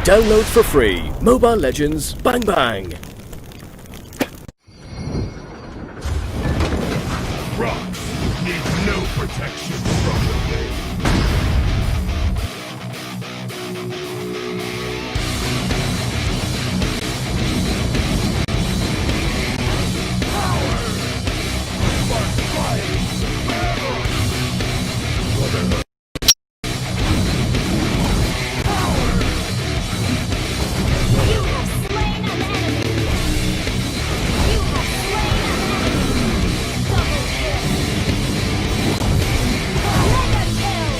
Download for free Mobile Legends Bang Bang. Rocks need no protection from the wind. Power! Spark fire! Brotherhood. You have slain an enemy! You have slain an enemy! Double kill! Mega kill!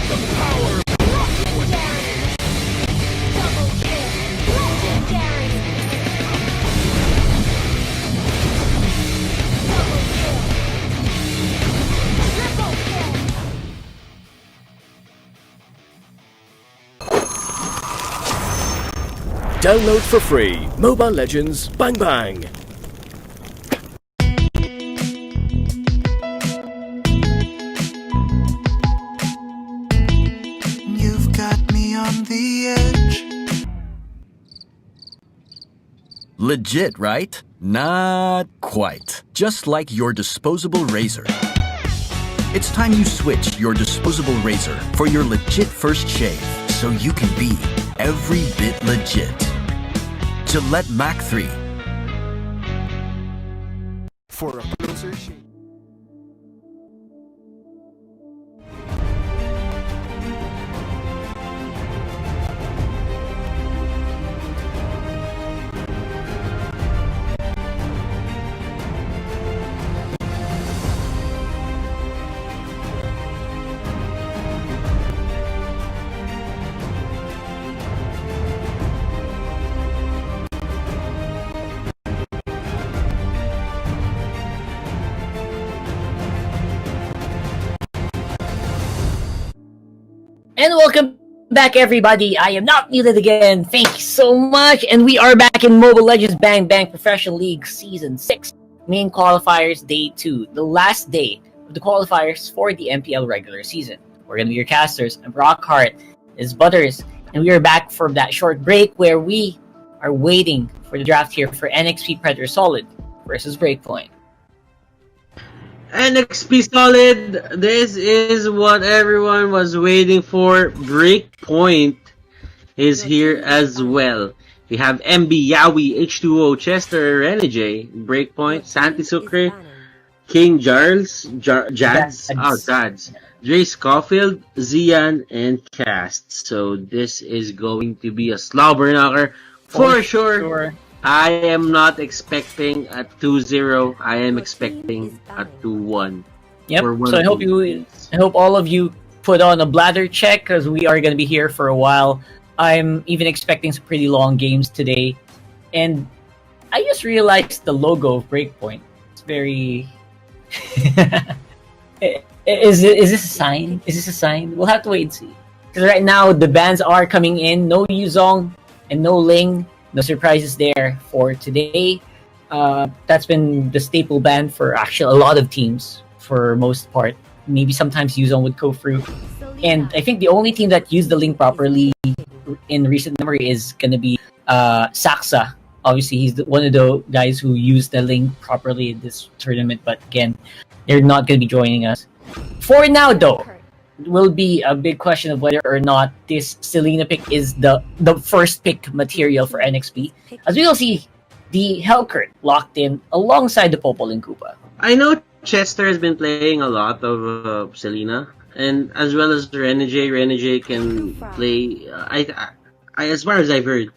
The power! Legendary! Double kill! Legendary! Double kill! Triple kill! Download for free Mobile Legends Bang Bang. You've got me on the edge. Legit, right? Not quite. Just like your disposable razor. It's time you switch your disposable razor for your legit first shave so you can be every bit legit. Gillette Mac 3. For a closer shave. And welcome back, everybody. I am not muted again. Thank you so much. And we are back in Mobile Legends Bang Bang Professional League Season 6, Main Qualifiers Day 2, the last day of the qualifiers for the MPL regular season. We're going to be your casters. I'm Rockhart, is Butters, and we are back from that short break where we are waiting for the draft here for NXP Predator Solid versus Breakpoint. NXP Solid, this is what everyone was waiting for. Breakpoint is here as well. We have MB, Yawi, H2O, Chester, Renegade, Breakpoint, Santi Sucre, King Jarls, Jads, Dre Scofield, Zian, and Cast. So this is going to be a slobber knocker for sure. I am not expecting a 2-0. I am expecting a 2-1. Yep. So I hope all of you put on a bladder check because we are going to be here for a while. I'm even expecting some pretty long games today, and I just realized the logo of Breakpoint. It's very. Is this a sign? Is this a sign? We'll have to wait and see. Because right now the bans are coming in. No Yuzong and no Ling. No surprises there for today. That's been the staple ban for actually a lot of teams for most part. Maybe sometimes Yuzong would go through. And I think the only team that used the link properly in recent memory is going to be Saxa. Obviously, he's one of the guys who used the link properly in this tournament. But again, they're not going to be joining us. For now, though, will be a big question of whether or not this Selena pick is the first pick material for NXP. As we will see, the Hellcurt locked in alongside the Popol and Koopa. I know Chester has been playing a lot of Selena, and as well as Renegade. Renegade can play. I as far as I've heard,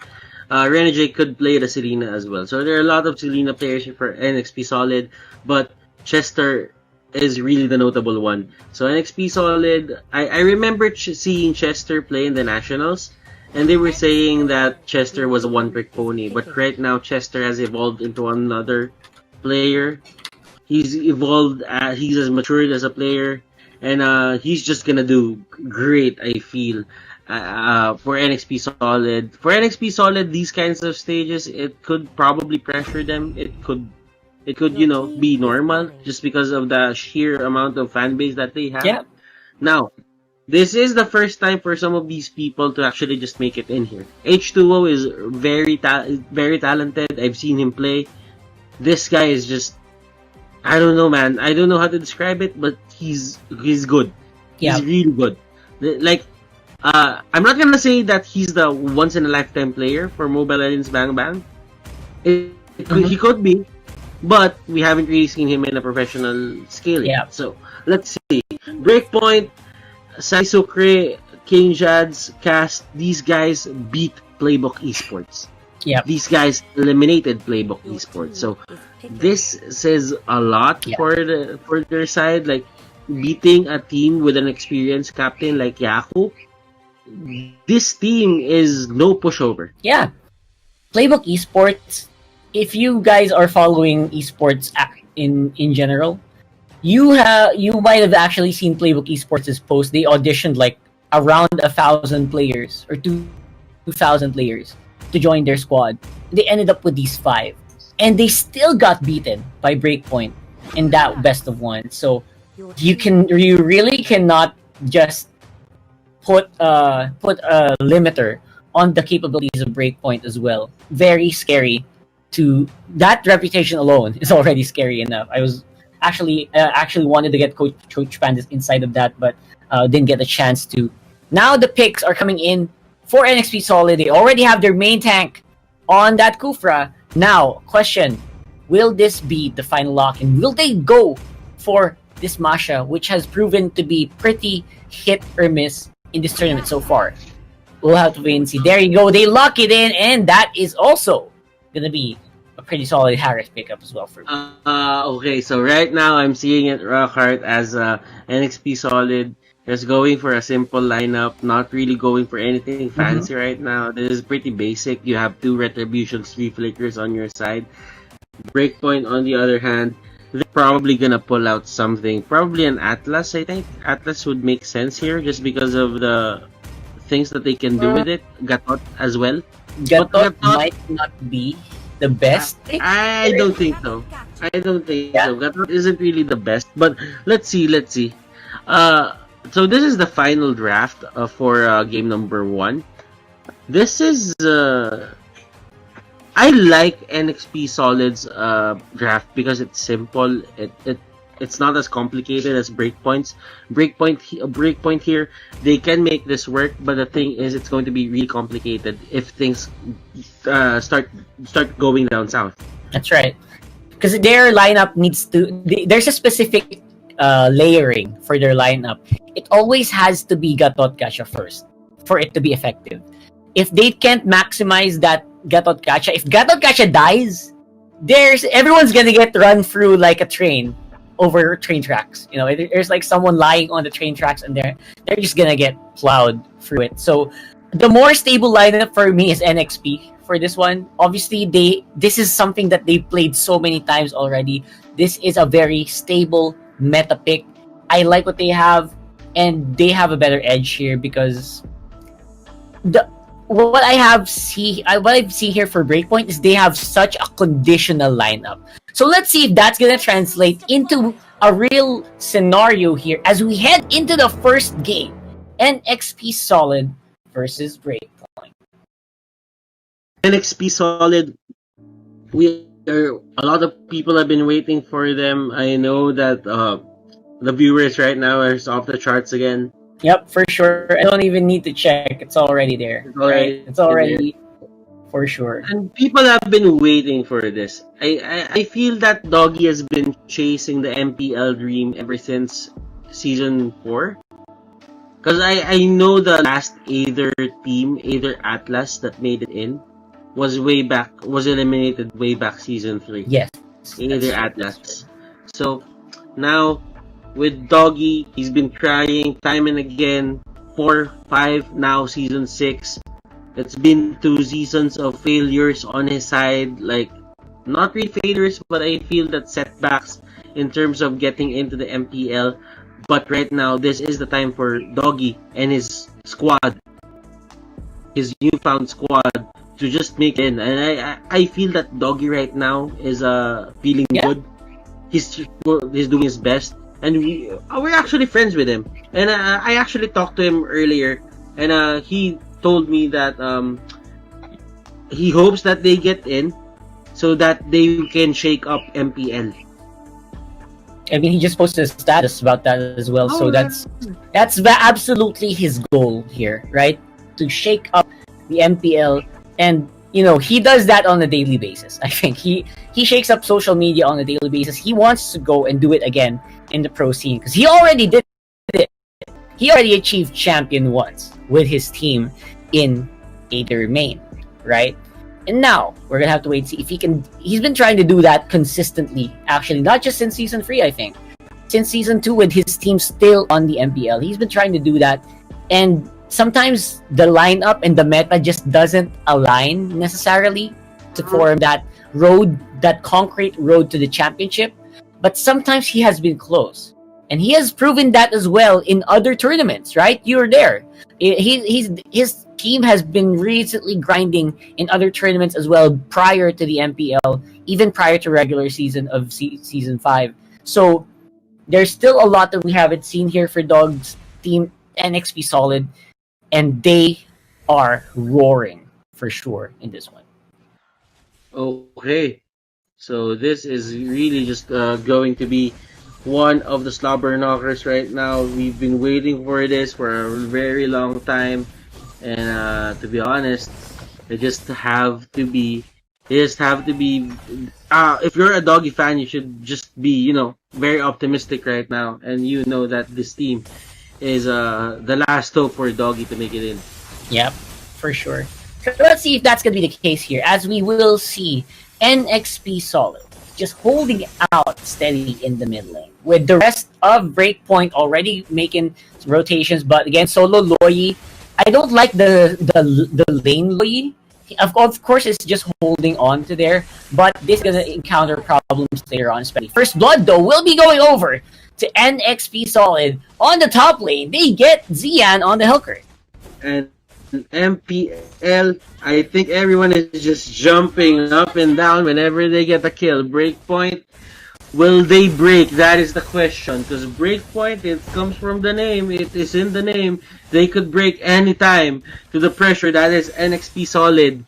Renegade could play the Selena as well. So there are a lot of Selena players for NXP Solid, but Chester is really the notable one. So NXP Solid, I remember seeing Chester play in the Nationals, and they were saying that Chester was a one-trick pony, but right now Chester has evolved into another player. He's evolved, he's as matured as a player, and he's just gonna do great, I feel, for NXP Solid. For NXP Solid, these kinds of stages, it could probably pressure them. It could, be normal just because of the sheer amount of fan base that they have. Yeah. Now, This is the first time for some of these people to actually just make it in here. H2O is very talented. I've seen him play. This guy is just, I don't know, man. I don't know how to describe it, but he's good. Yeah. He's really good. Like, I'm not gonna say that he's the once in a lifetime player for Mobile Legends Bang Bang. He could be, but we haven't really seen him in a professional scale yet. Yeah. So let's see. Breakpoint, Sai Sucre, King Jads, Cast, these guys beat Playbook Esports. Yeah. These guys eliminated Playbook Esports. So this says a lot for their side. Like, beating a team with an experienced captain like Yaku, this team is no pushover. Yeah. Playbook Esports, if you guys are following esports in general, you might have actually seen Playbook Esports' post. They auditioned like around 1,000 players or 2,000 players to join their squad. They ended up with these 5, and they still got beaten by Breakpoint in that best of 1. So you really cannot just put a limiter on the capabilities of Breakpoint as well. Very scary. To that reputation alone is already scary enough. I was actually wanted to get Coach Pandas inside of that, but didn't get a chance to. Now the picks are coming in for NXP Solid. They already have their main tank on that Kufra. Now, question: will this be the final lock, and will they go for this Masha, which has proven to be pretty hit or miss in this tournament so far? We'll have to wait and see. There you go. They lock it in, and that is also gonna be a pretty solid Harris pickup as well for me. Okay, so right now I'm seeing it rock hard as NXP Solid. Just going for a simple lineup, not really going for anything fancy right now. This is pretty basic. You have 2 Retributions, 3 Flickers on your side. Breakpoint, on the other hand, they're probably gonna pull out something. Probably an Atlas, I think. Atlas would make sense here just because of the things that they can do with it. Gatot as well. Gatot might not be the best pick. I don't think so. I don't think so. Gatot isn't really the best. But let's see. So this is the final draft for game number 1. This is I like NXP Solid's draft because it's simple. It's not as complicated as Breakpoint's. Breakpoint here, they can make this work, but the thing is, it's going to be really complicated if things start going down south. That's right, because their lineup needs to. There's a specific layering for their lineup. It always has to be Gatot Gacha first for it to be effective. If they can't maximize that Gatot Gacha, if Gatot Gacha dies, everyone's gonna get run through like a train over train tracks. You know, there's like someone lying on the train tracks, and they're just gonna get plowed through it. So the more stable lineup for me is NXP for this one. Obviously, this is something that they've played so many times already. This is a very stable meta pick. I like what they have, and they have a better edge here because what I've seen here for Breakpoint is they have such a conditional lineup. So let's see if that's gonna translate into a real scenario here as we head into the first game. NXP Solid versus Breakpoint. NXP Solid, a lot of people have been waiting for them. I know that the viewers right now are off the charts again. Yep, for sure. I don't even need to check. It's already there. It's already there. For sure. And people have been waiting for this. I feel that Doggy has been chasing the MPL dream ever since season 4. Because I know the last Aether Atlas that made it in was eliminated way back season 3. Yes. Aether Atlas. So now with Doggy, he's been trying time and again. 4, 5, now season 6. It's been 2 seasons of failures on his side. Like, not really failures, but I feel that setbacks in terms of getting into the MPL. But right now, this is the time for Doggy and his squad, his newfound squad, to just make it in. And I feel that Doggy right now is feeling good. He's doing his best. and we're actually friends with him. And I actually talked to him earlier, and he told me that he hopes that they get in so that they can shake up MPL. I mean, he just posted a status about that as well. So that's absolutely his goal here, right? To shake up the MPL, and he does that on a daily basis. I think he shakes up social media on a daily basis. He wants to go and do it again in the pro scene because he already did it. He already achieved champion once with his team in Aether Main, right? And now we're gonna have to wait and see if he can. He's been trying to do that consistently, actually, not just since season 3. I think since season 2, with his team still on the MPL, he's been trying to do that. And sometimes the lineup and the meta just doesn't align necessarily to form that road, that concrete road to the championship. But sometimes he has been close, and he has proven that as well in other tournaments. Right? You're there. His team has been recently grinding in other tournaments as well prior to the MPL, even prior to regular season of season 5. So there's still a lot that we haven't seen here for Dog's team, NXP Solid, and they are roaring for sure in this one. Okay, so this is really just going to be one of the slobber knockers right now. We've been waiting for this for a very long time, and to be honest, they just have to be. If you're a Doggy fan, you should just be, very optimistic right now, and that this team is the last hope for Doggy to make it in. Yep, for sure. So let's see if that's going to be the case here, as we will see NXP Solid just holding out steady in the mid lane, with the rest of Breakpoint already making rotations. But again, solo Loyi, I don't like the lane Loyi. Of course, it's just holding on to there, but this is going to encounter problems later on, especially. First Blood, though, will be going over to NXP Solid on the top lane. They get Zian on the hooker. And MPL, I think everyone is just jumping up and down whenever they get a kill. Breakpoint, will they break? That is the question. Because Breakpoint, it comes from the name. It is in the name. They could break anytime to the pressure that is NXP Solid.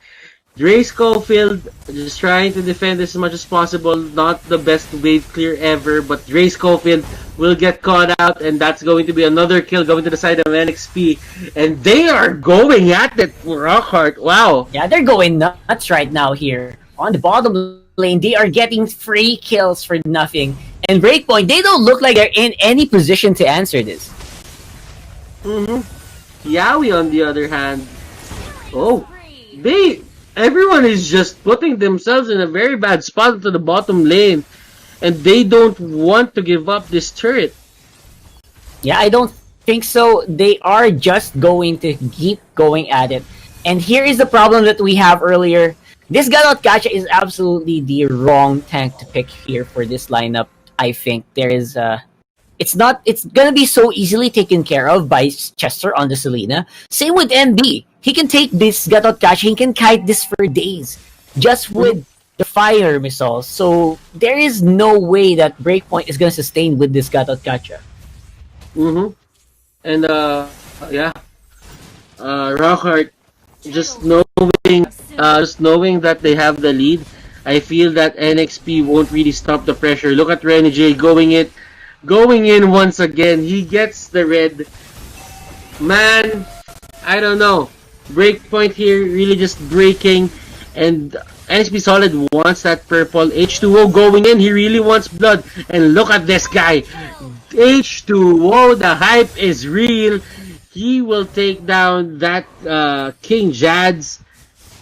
Dre Schofield just trying to defend as much as possible. Not the best wave clear ever, but Dre Schofield will get caught out, and that's going to be another kill going to the side of NXP. And they are going at it, Rockhart. Wow. Yeah, they're going nuts right now here. On the bottom lane, they are getting free kills for nothing. And Breakpoint, they don't look like they're in any position to answer this. Yaoi, on the other hand, everyone is just putting themselves in a very bad spot to the bottom lane, and they don't want to give up this turret. Yeah, I don't think so. They are just going to keep going at it. And here is the problem that we have earlier. This Galot Gacha is absolutely the wrong tank to pick here for this lineup. I think there is it's gonna be so easily taken care of by Chester on the Selena. Same with MB. He can take this Galot Gacha, he can kite this for days just with the fire missiles. So there is no way that Breakpoint is gonna sustain with this Galot Gacha. And Rockhart, just knowing that they have the lead, I feel that NXP won't really stop the pressure. Look at Renegade going in once again. He gets the red. Man, I don't know. Breakpoint here really just breaking, and NXP Solid wants that purple. H2O going in. He really wants blood. And look at this guy. H2O, the hype is real. He will take down that King Jad's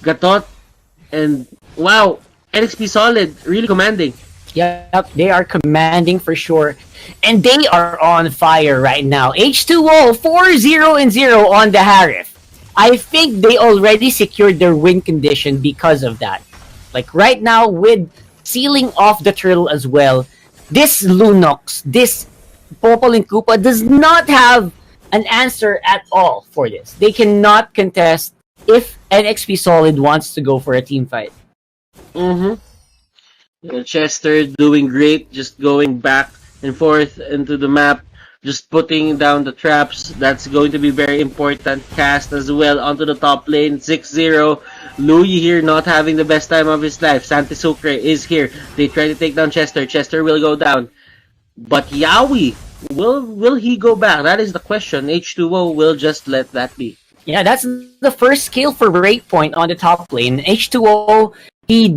Gatot. And wow, NXP Solid really commanding. Yep, they are commanding for sure. And they are on fire right now. H2O 4-0-0 on the Harif. I think they already secured their win condition because of that. Like right now, with sealing off the turtle as well, this Lunox, this Popol and Koopa does not have an answer at all for this. They cannot contest if NXP Solid wants to go for a team fight. Chester doing great, just going back and forth into the map, just putting down the traps. That's going to be very important. Cast as well onto the top lane, 6-0. Louis here not having the best time of his life. Santi Sucre is here. They try to take down Chester. Chester will go down. But Yawi, will he go back? That is the question. H2O will just let that be. Yeah, that's the first kill for Breakpoint on the top lane. H2O, he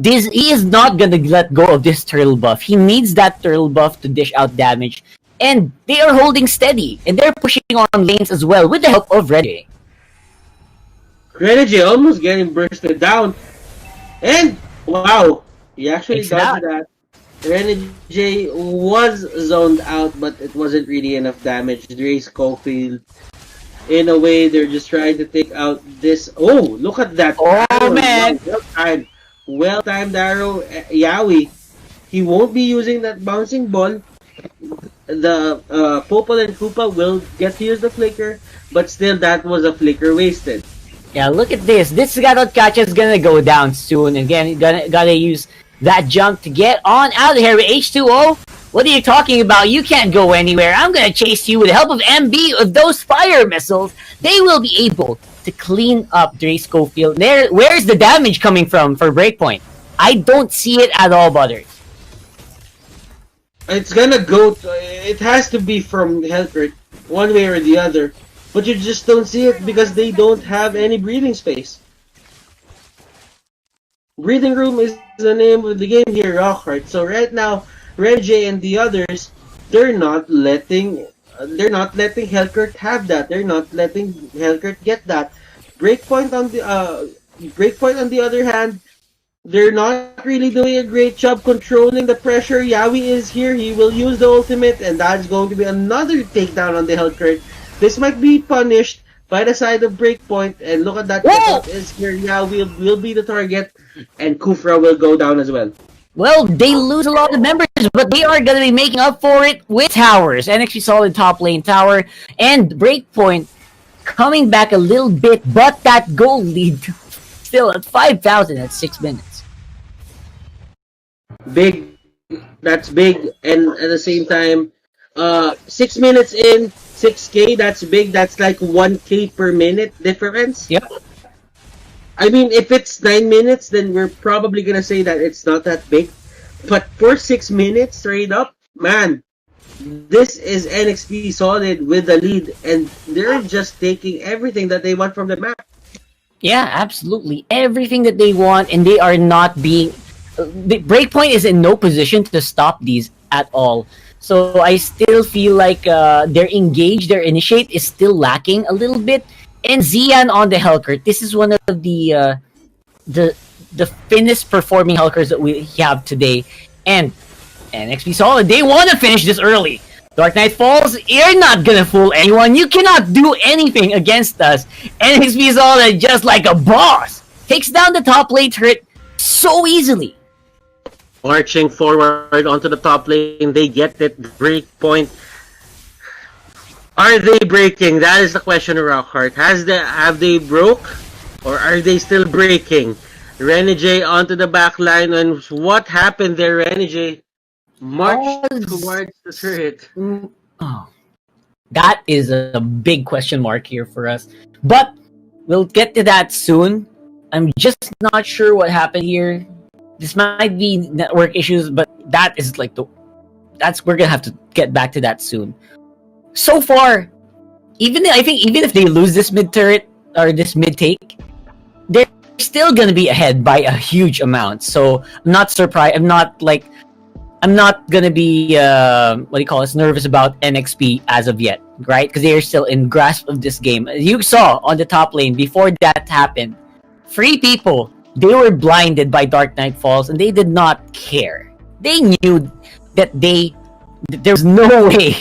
is not gonna let go of this turtle buff. He needs that turtle buff to dish out damage. And they are holding steady. And they're pushing on lanes as well with the help of Red. Renegade almost getting bursted down. And, wow, he actually Takes dodged that. that. Renegade was zoned out, but it wasn't really enough damage. Dre Schofield, in a way, they're just trying to take out this. Oh, look at that. Oh, arrow. man. Well timed. Well timed arrow. Yawi, he won't be using that bouncing ball. The Popol and Koopa will get to use the flicker, but still that was a flicker wasted. Yeah, look at this. This Garot Catcher is gonna go down soon. Again, gotta use that jump to get on out of here with H2O. What are you talking about? You can't go anywhere. I'm gonna chase you with the help of MB of those fire missiles. They will be able to clean up Dre Schofield. Where's the damage coming from for Breakpoint? I don't see it at all, Butters. It's gonna go. It has to be from Hellcurt, one way or the other. But you just don't see it because they don't have any breathing space. Breathing room is the name of the game here, Rockhart. So right now, Renjay and the others, they're not letting Hellcurt have that. They're not letting Hellcurt get that. Breakpoint on the other hand, they're not really doing a great job controlling the pressure. Yawi is here. He will use the ultimate, and that's going to be another takedown on the Hellcurt. This might be punished by the side of Breakpoint, and look at that. Is here. Yawi will be the target, and Kufra will go down as well. Well, they lose a lot of members, but they are going to be making up for it with towers. NXT solid top lane tower, and Breakpoint coming back a little bit, but that goal lead still at 5,000 at 6 minutes. Big, that's big, and at the same time, 6 minutes in, 6K, that's big. That's like 1K per minute difference. Yep. I mean, if it's 9 minutes, then we're probably gonna say that it's not that big. But for 6 minutes straight up, man, this is NXT solid with the lead, and they're just taking everything that they want from the map. Yeah, absolutely. Everything that they want, and they are not being... The Breakpoint is in no position to stop these at all. So I still feel like their engage, their initiate is still lacking a little bit. And Xian on the Hellcurt, this is one of the thinnest performing Hellcurts that we have today. And NXP Solid, they want to finish this early. Dark Knight Falls, you're not gonna fool anyone. You cannot do anything against us. NXP Solid, just like a boss, takes down the top lane turret so easily. Marching forward onto the top lane, they get it. Breakpoint. Are they breaking? That is the question, Rockhart. Have they broke, or are they still breaking? Renegade onto the back line, and what happened there, Renegade? March towards the turret. Oh, that is a big question mark here for us. But we'll get to that soon. I'm just not sure what happened here. This might be network issues, but that is like we're gonna have to get back to that soon. So far, I think even if they lose this mid turret or this mid take, they're still gonna be ahead by a huge amount. So I'm not surprised. I'm not gonna be nervous about NXP as of yet, right? Because they are still in grasp of this game. As you saw on the top lane before that happened, Free People, they were blinded by Dark Knight Falls, and they did not care. They knew that there's no way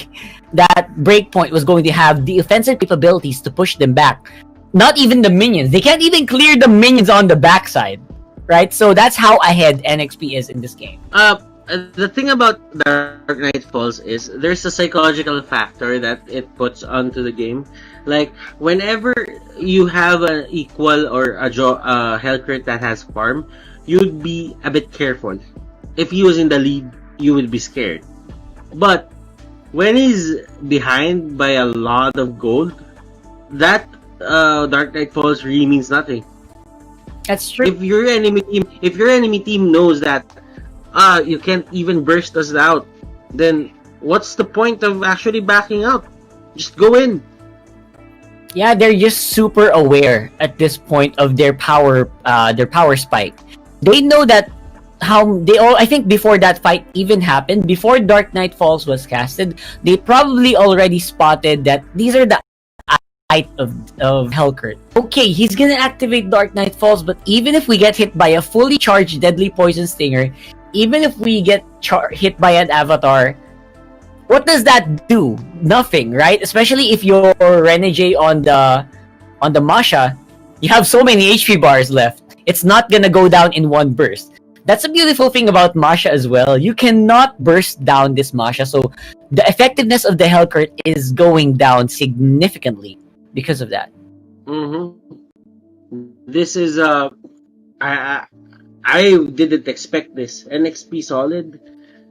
that Breakpoint was going to have the offensive capabilities to push them back. Not even the minions. They can't even clear the minions on the backside, right? So that's how ahead NXP is in this game. The thing about Dark Knight Falls is there's a psychological factor that it puts onto the game. Like, whenever you have an equal or a Hellcrit that has farm, you'd be a bit careful. If he was in the lead, you would be scared. But when he's behind by a lot of gold, that Dark Knight Falls really means nothing. That's true. If your enemy team knows that you can't even burst us out, then what's the point of actually backing out? Just go in. Yeah, they're just super aware at this point of their power spike. They know that how they all. I think before that fight even happened, before Dark Knight Falls was casted, they probably already spotted that these are the height of Hellcurt. Okay, he's gonna activate Dark Knight Falls, but even if we get hit by a fully charged Deadly Poison Stinger, even if we get hit by an Avatar, what does that do? Nothing, right? Especially if you're Renegade on the Masha, you have so many HP bars left. It's not gonna go down in one burst. That's a beautiful thing about Masha as well. You cannot burst down this Masha, so the effectiveness of the Hellcurt is going down significantly because of that. This is I didn't expect this. NXP solid.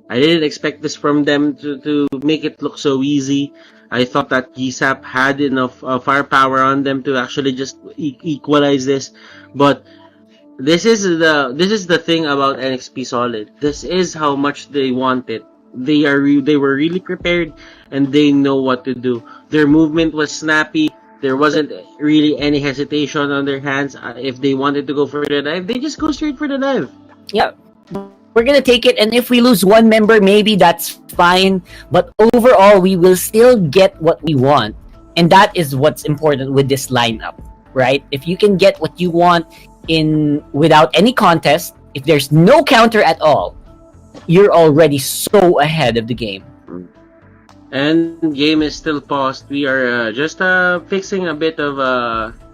I didn't expect this from them to make it look so easy. I thought that GSAP had enough firepower on them to actually just equalize this, but this is the thing about NXP solid. This is how much they want it. They were really prepared, and they know what to do. Their movement was snappy. There wasn't really any hesitation on their hands. If they wanted to go for the dive, they just go straight for the dive. Yeah, we're gonna take it, and if we lose one member, maybe that's fine. But overall, we will still get what we want, and that is what's important with this lineup, right? If you can get what you want in without any contest, if there's no counter at all, you're already so ahead of the game. And game is still paused. We are just fixing a bit of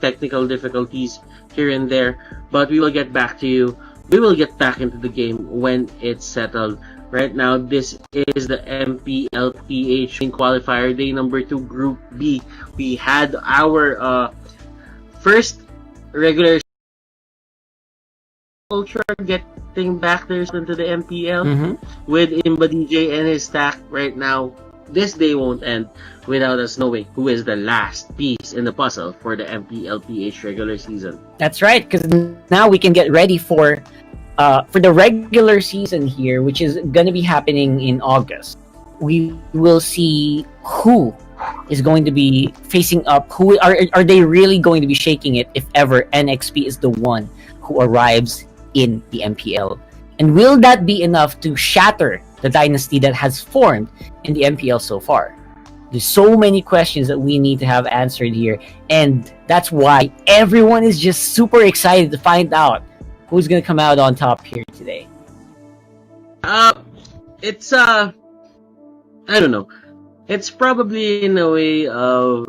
technical difficulties here and there, but we will get back to you. We will get back into the game when it's settled. Right now, this is the MPLPH qualifier day number 2, Group B. We had our first regular Ultra getting back there into the MPL with Imba DJ and his stack right now. This day won't end without us knowing who is the last piece in the puzzle for the MPLPH regular season. That's right, because now we can get ready for the regular season here, which is going to be happening in August. We will see who is going to be facing up. Who are they really going to be shaking it if ever NXP is the one who arrives in the MPL? And will that be enough to shatter the dynasty that has formed in the MPL so far? There's so many questions that we need to have answered here, and that's why everyone is just super excited to find out who's gonna come out on top here today. It's I don't know. It's probably in a way of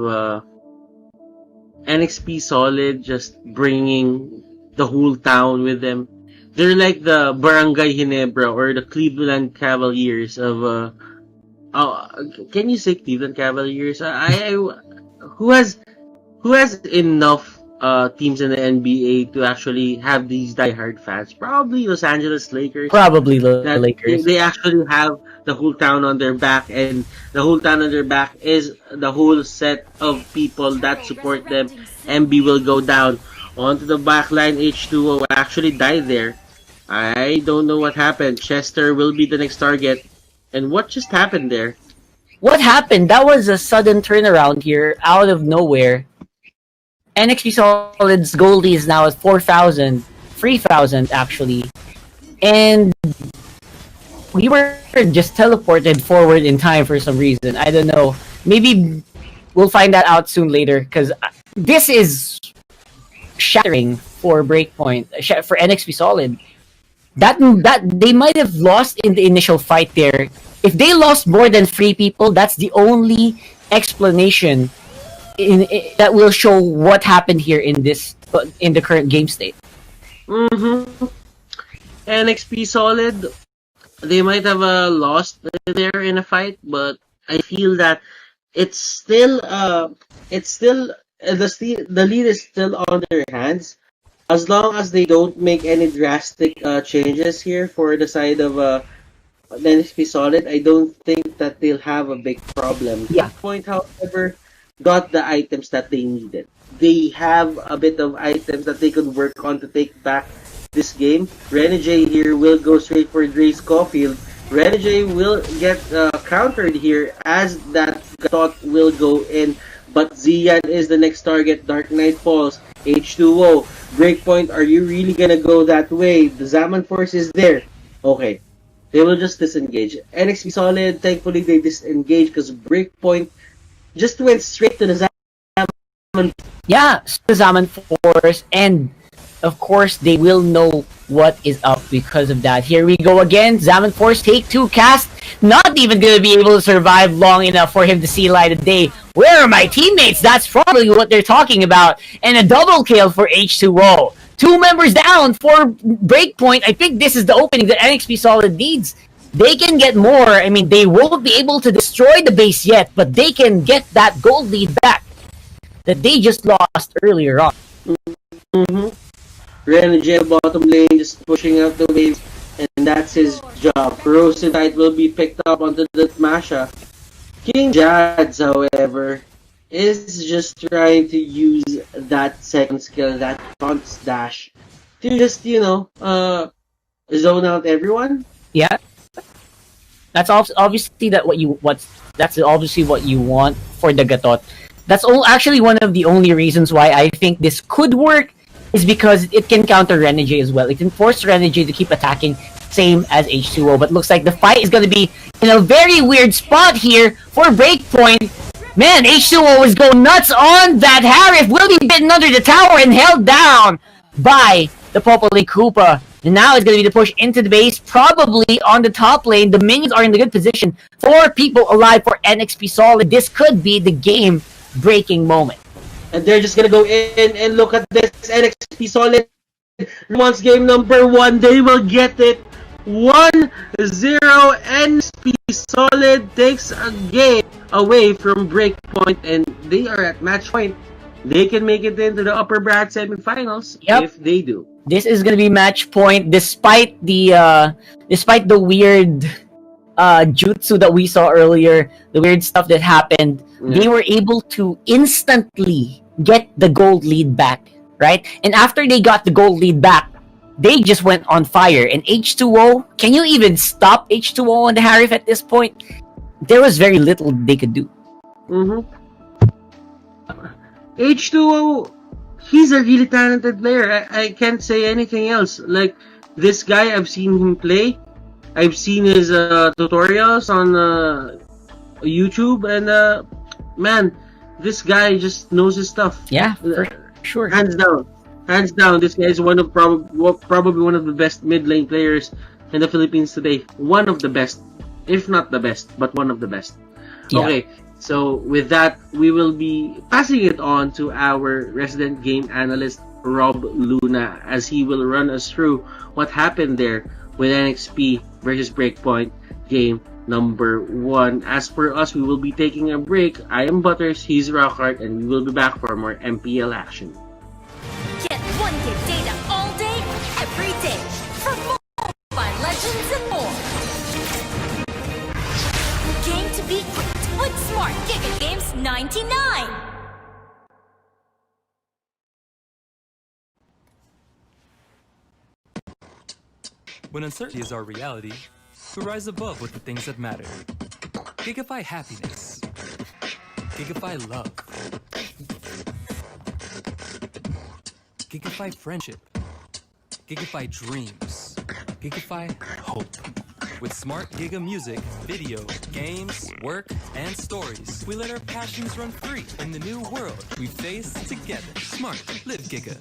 NXP Solid just bringing the whole town with them. They're like the Barangay Ginebra or the Cleveland Cavaliers of can you say Cleveland Cavaliers? Who has enough teams in the NBA to actually have these diehard fans? Probably Los Angeles Lakers. Probably the Lakers. They actually have the whole town on their back, and the whole town on their back is the whole set of people that support them. MB will go down onto the backline. H2O actually died there. I don't know what happened. Chester will be the next target. And what just happened there? What happened? That was a sudden turnaround here, out of nowhere. NXP Solid's Goldie is now at 4,000, 3,000 actually. And we were just teleported forward in time for some reason. I don't know. Maybe we'll find that out soon later, because this is shattering for Breakpoint, for NXP Solid. That they might have lost in the initial fight there. If they lost more than 3 people, that's the only explanation that will show what happened here in the current game state. NXP Solid, they might have lost there in a fight, but I feel that it's still the lead is still on their hands. As long as they don't make any drastic changes here for the side of the NXP Solid, I don't think that they'll have a big problem. Yeah. Point, however, got the items that they needed. They have a bit of items that they could work on to take back this game. Renegade here will go straight for Dre's Caulfield. Renegade will get countered here as that thought will go in. But Zian is the next target. Dark Knight falls. H2O. Breakpoint, are you really gonna go that way? The Zaman Force is there. Okay. They will just disengage. NXP Solid, thankfully they disengage because Breakpoint just went straight to the Zaman. Yeah, Zaman Force, and of course they will know what is up because of that. Here we go again. Zaman Force take 2 cast. Not even gonna be able to survive long enough for him to see light of day. Where are my teammates? That's probably what they're talking about. And a double kill for H2O. 2 members down for Breakpoint. I think this is the opening that NXP Solid needs. They can get more. I mean, they won't be able to destroy the base yet, but they can get that gold lead back that they just lost earlier on. Mm-hmm. Renegade bottom lane just pushing out the waves, and that's his job. Rosidite will be picked up onto the Masha. King Jads, however, is just trying to use that second skill, that taunt dash, to just, zone out everyone. Yeah, that's obviously that's obviously what you want for the Gatot. That's actually one of the only reasons why I think this could work, is because it can counter Renegade as well. It can force Renegade to keep attacking, same as H2O. But looks like the fight is going to be in a very weird spot here for Breakpoint. Man, H2O is going nuts on that. Harif will be bitten under the tower and held down by the Popoli Koopa. And now it's going to be the push into the base, probably on the top lane. The minions are in a good position. 4 people alive for NXP Solid. This could be the game-breaking moment. And they're just gonna go in and look at this. NXP Solid wants game number 1. They will get it. 1-0. NXP Solid takes a game away from Breakpoint, and they are at match point. They can make it into the upper bracket semifinals if they do. This is gonna be match point, despite the weird jutsu that we saw earlier, the weird stuff that happened. Yeah. They were able to instantly get the gold lead back, right? And after they got the gold lead back, they just went on fire. And H2O, can you even stop H2O on the Harif at this point? There was very little they could do. Mm-hmm. H2O, he's a really talented player. I can't say anything else. Like, this guy, I've seen him play. I've seen his tutorials on YouTube, and man, this guy just knows his stuff. Yeah, for sure. Hands down. This guy is probably one of the best mid lane players in the Philippines today. One of the best, if not the best, but one of the best. Yeah. Okay, so with that, we will be passing it on to our resident game analyst, Rob Luna, as he will run us through what happened there with NXP versus Breakpoint game number 1. As for us, we will be taking a break. I am Butters, he's Rockhart, and we will be back for more MPL action. Get 1 gig data all day, every day, for Mobile Legends and more. Game to beat with Smart Giga Games 99. When uncertainty is our reality, we rise above with the things that matter. Gigafy happiness. Gigafy love. Gigafy friendship. Gigafy dreams. Gigafy hope. With smart Giga music, video, games, work, and stories, we let our passions run free in the new world we face together. Smart, live Giga.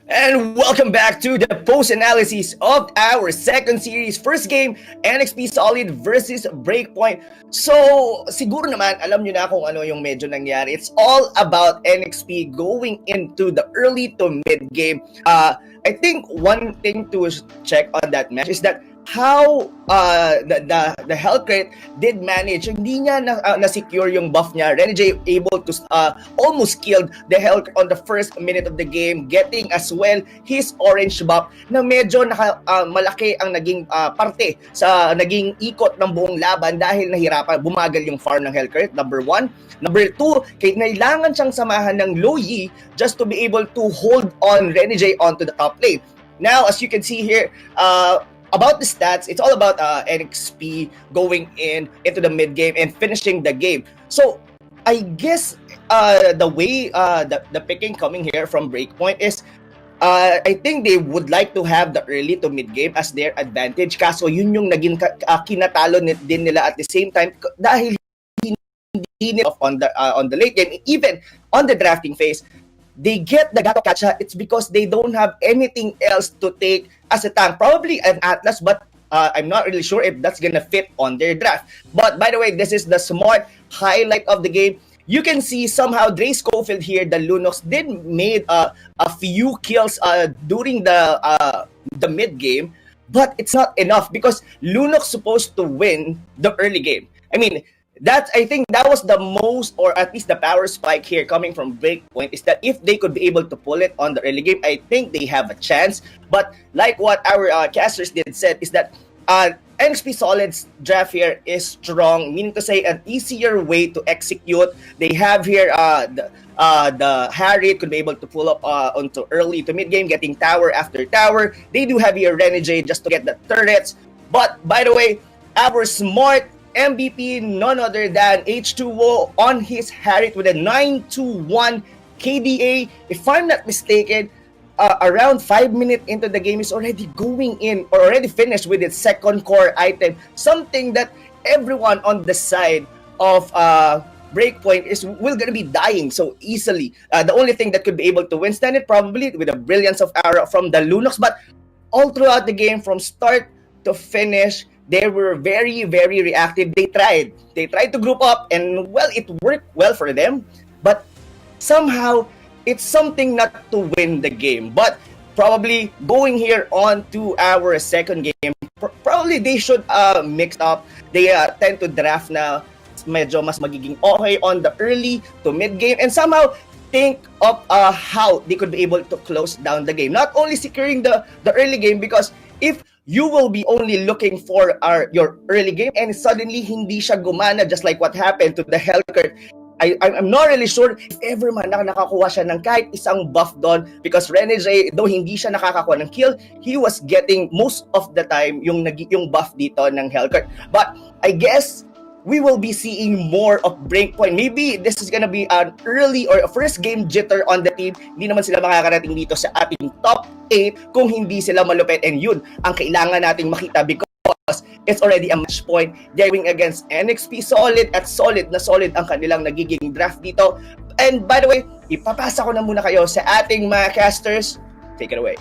And welcome back to the post-analysis of our second series. First game, NXP Solid versus Breakpoint. So, siguro naman, alam nyo na kung ano yung medyo nangyari. It's all about NXP going into the early to mid game. I think one thing to check on that match is that how the Hellcrit did manage, hindi niya na-secure yung buff niya. Renegade able to almost killed the Hellcrit on the first minute of the game, getting as well his orange buff na medyo malaki ang naging parte sa naging ikot ng buong laban dahil nahirapan, bumagal yung farm ng Hellcrit, number 1. Number 2, kailangan siyang samahan ng Lo Yi just to be able to hold on Renegade onto the top lane. Now, as you can see here, about the stats, it's all about NXP going into the mid game and finishing the game. So I guess the way the picking coming here from Breakpoint is I think they would like to have the early to mid game as their advantage. Kaso yun yung naging kinatalo din nila at the same time dahil hindi nila on the late game, even on the drafting phase. They get the Gato Kacha, it's because they don't have anything else to take as a tank. Probably an Atlas, but I'm not really sure if that's gonna fit on their draft. But by the way, this is the smart highlight of the game. You can see somehow Dre Schofield here, the Lunox, did made a few kills during the mid game, but it's not enough because Lunox supposed to win the early game. I mean, I think that was the most, or at least the power spike here coming from Breakpoint, is that if they could be able to pull it on the early game, I think they have a chance. But like what our casters did said, is that NXP Solid's draft here is strong, meaning to say an easier way to execute. They have here the Harriet could be able to pull up onto early to mid game, getting tower after tower. They do have here Renegade just to get the turrets. But by the way, our smart MVP, none other than H2O on his Harriet with a 9-2-1 KDA. If I'm not mistaken, around 5 minutes into the game is already going in or already finished with its second core item. Something that everyone on the side of Breakpoint will gonna be dying so easily. The only thing that could be able to withstand it probably with the brilliance of Aura from the Lunox, but all throughout the game from start to finish, they were very, very reactive. They tried to group up, and well, it worked well for them. But somehow, it's something not to win the game. But probably going here on to our second game, probably they should mix up. They tend to draft na medyo mas magiging okay on the early to mid game, and somehow think of how they could be able to close down the game. Not only securing the early game, because if you will be only looking for your early game and suddenly hindi siya gumana, just like what happened to the Hellcurt. I'm not really sure if ever man nakakuha siya ng kahit isang buff doon, because Renegade, though hindi siya nakakakuha ng kill, he was getting most of the time yung buff dito ng Hellcurt. But I guess we will be seeing more of Breakpoint. Maybe this is gonna be an early or a first game jitter on the team. Hindi naman sila makakarating dito sa ating top 8 kung hindi sila malupit. And yun ang kailangan nating makita, because it's already a match point. They're going against NXP Solid, at solid na solid ang kanilang nagiging draft dito. And by the way, ipapasa ko na muna kayo sa ating mga casters. Take it away.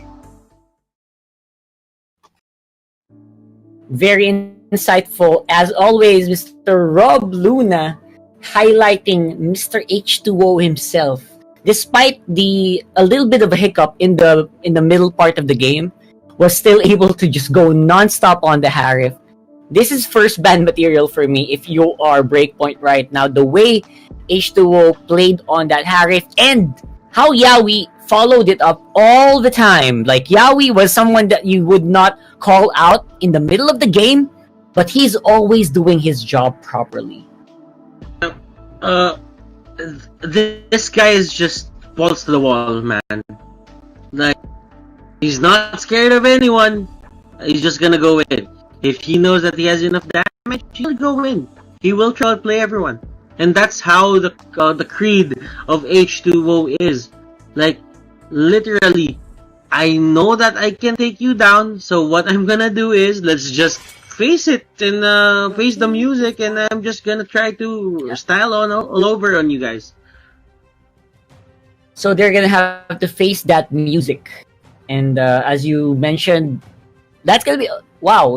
Very insightful, as always, Mr. Rob Luna, highlighting Mr. H2O himself. Despite a little bit of a hiccup in the middle part of the game, was still able to just go non-stop on the Harif. This is first ban material for me if you are Breakpoint right now. The way H2O played on that Harif, and how Yawi followed it up all the time. Like, Yawi was someone that you would not call out in the middle of the game, but he's always doing his job properly. This guy is just balls to the wall, man. Like, he's not scared of anyone. He's just gonna go in. If he knows that he has enough damage, he'll go in. He will try to play everyone, and that's how the creed of H2O is. Like, literally, I know that I can take you down, so what I'm gonna do is, let's just face it and face the music, and I'm just gonna try to style all over on you guys. So they're gonna have to face that music, and as you mentioned, that's gonna be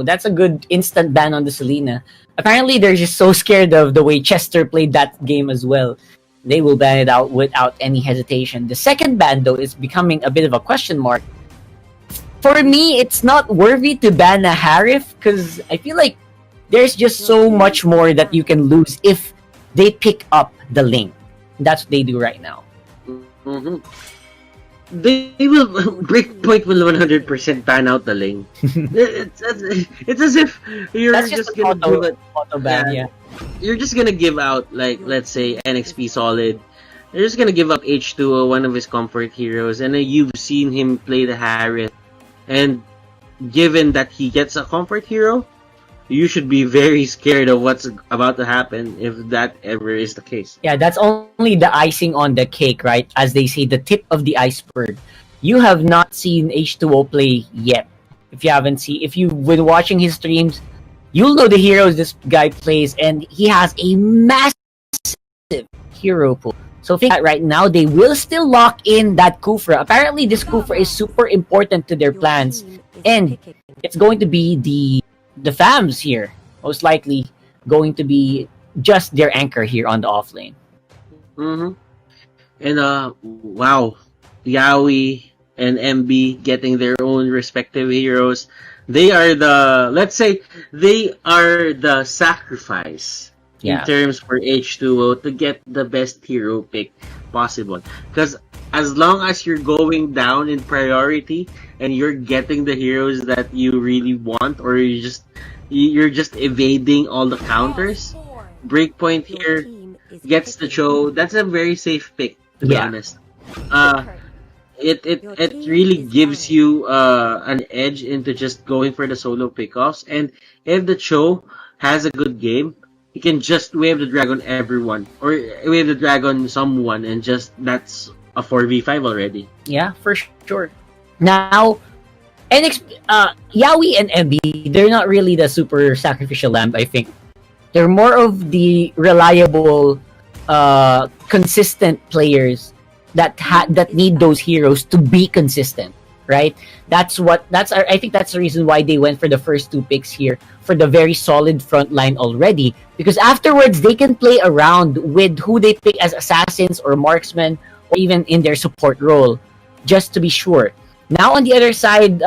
that's a good instant ban on the Selena. Apparently, they're just so scared of the way Chester played that game as well. They will ban it out without any hesitation. The second ban, though, is becoming a bit of a question mark. for me, it's not worthy to ban a Harif because I feel like there's just so much more that you can lose if they pick up the Ling. That's what they do right now. Mm-hmm. They will Breakpoint will 100% ban out the Ling. It's as if you're That's just an gonna give it. auto ban, yeah. You're just gonna give out, like, let's say NXP Solid. You're just gonna give up H2O, one of his comfort heroes, and then you've seen him play the Harith. And given that he gets a comfort hero, you should be very scared of what's about to happen if that ever is the case. Yeah, that's only the icing on the cake, right? As they say, the tip of the iceberg. You have not seen H2O play yet. If you've been watching his streams, you'll know the heroes this guy plays, and he has a massive hero pool. So think that right now they will still lock in that Kufra. Apparently, this Kufra is super important to their plans, and it's going to be the FAMs here, most likely going to be just their anchor here on the offlane. Mm-hmm. And wow, Yaoi and MB getting their own respective heroes. They are let's say they are the sacrifice in terms for H2O to get the best hero pick possible. Because as long as you're going down in priority and you're getting the heroes that you really want, or you're just evading all the counters, Breakpoint here gets the show. That's a very safe pick, to be honest. It really gives you an edge into just going for the solo pickoffs. And if the show has a good game, you can just wave the dragon everyone, or wave the dragon someone, and just that's a 4v5 already. Yeah, for sure. Now, Yaoi and MB, they're not really the super sacrificial lamb, I think. They're more of the reliable, consistent players that need those heroes to be consistent, right? I think that's the reason why they went for the first two picks here for the very solid front line already, because afterwards they can play around with who they pick as assassins or marksmen, or even in their support role, just to be sure. Now on the other side,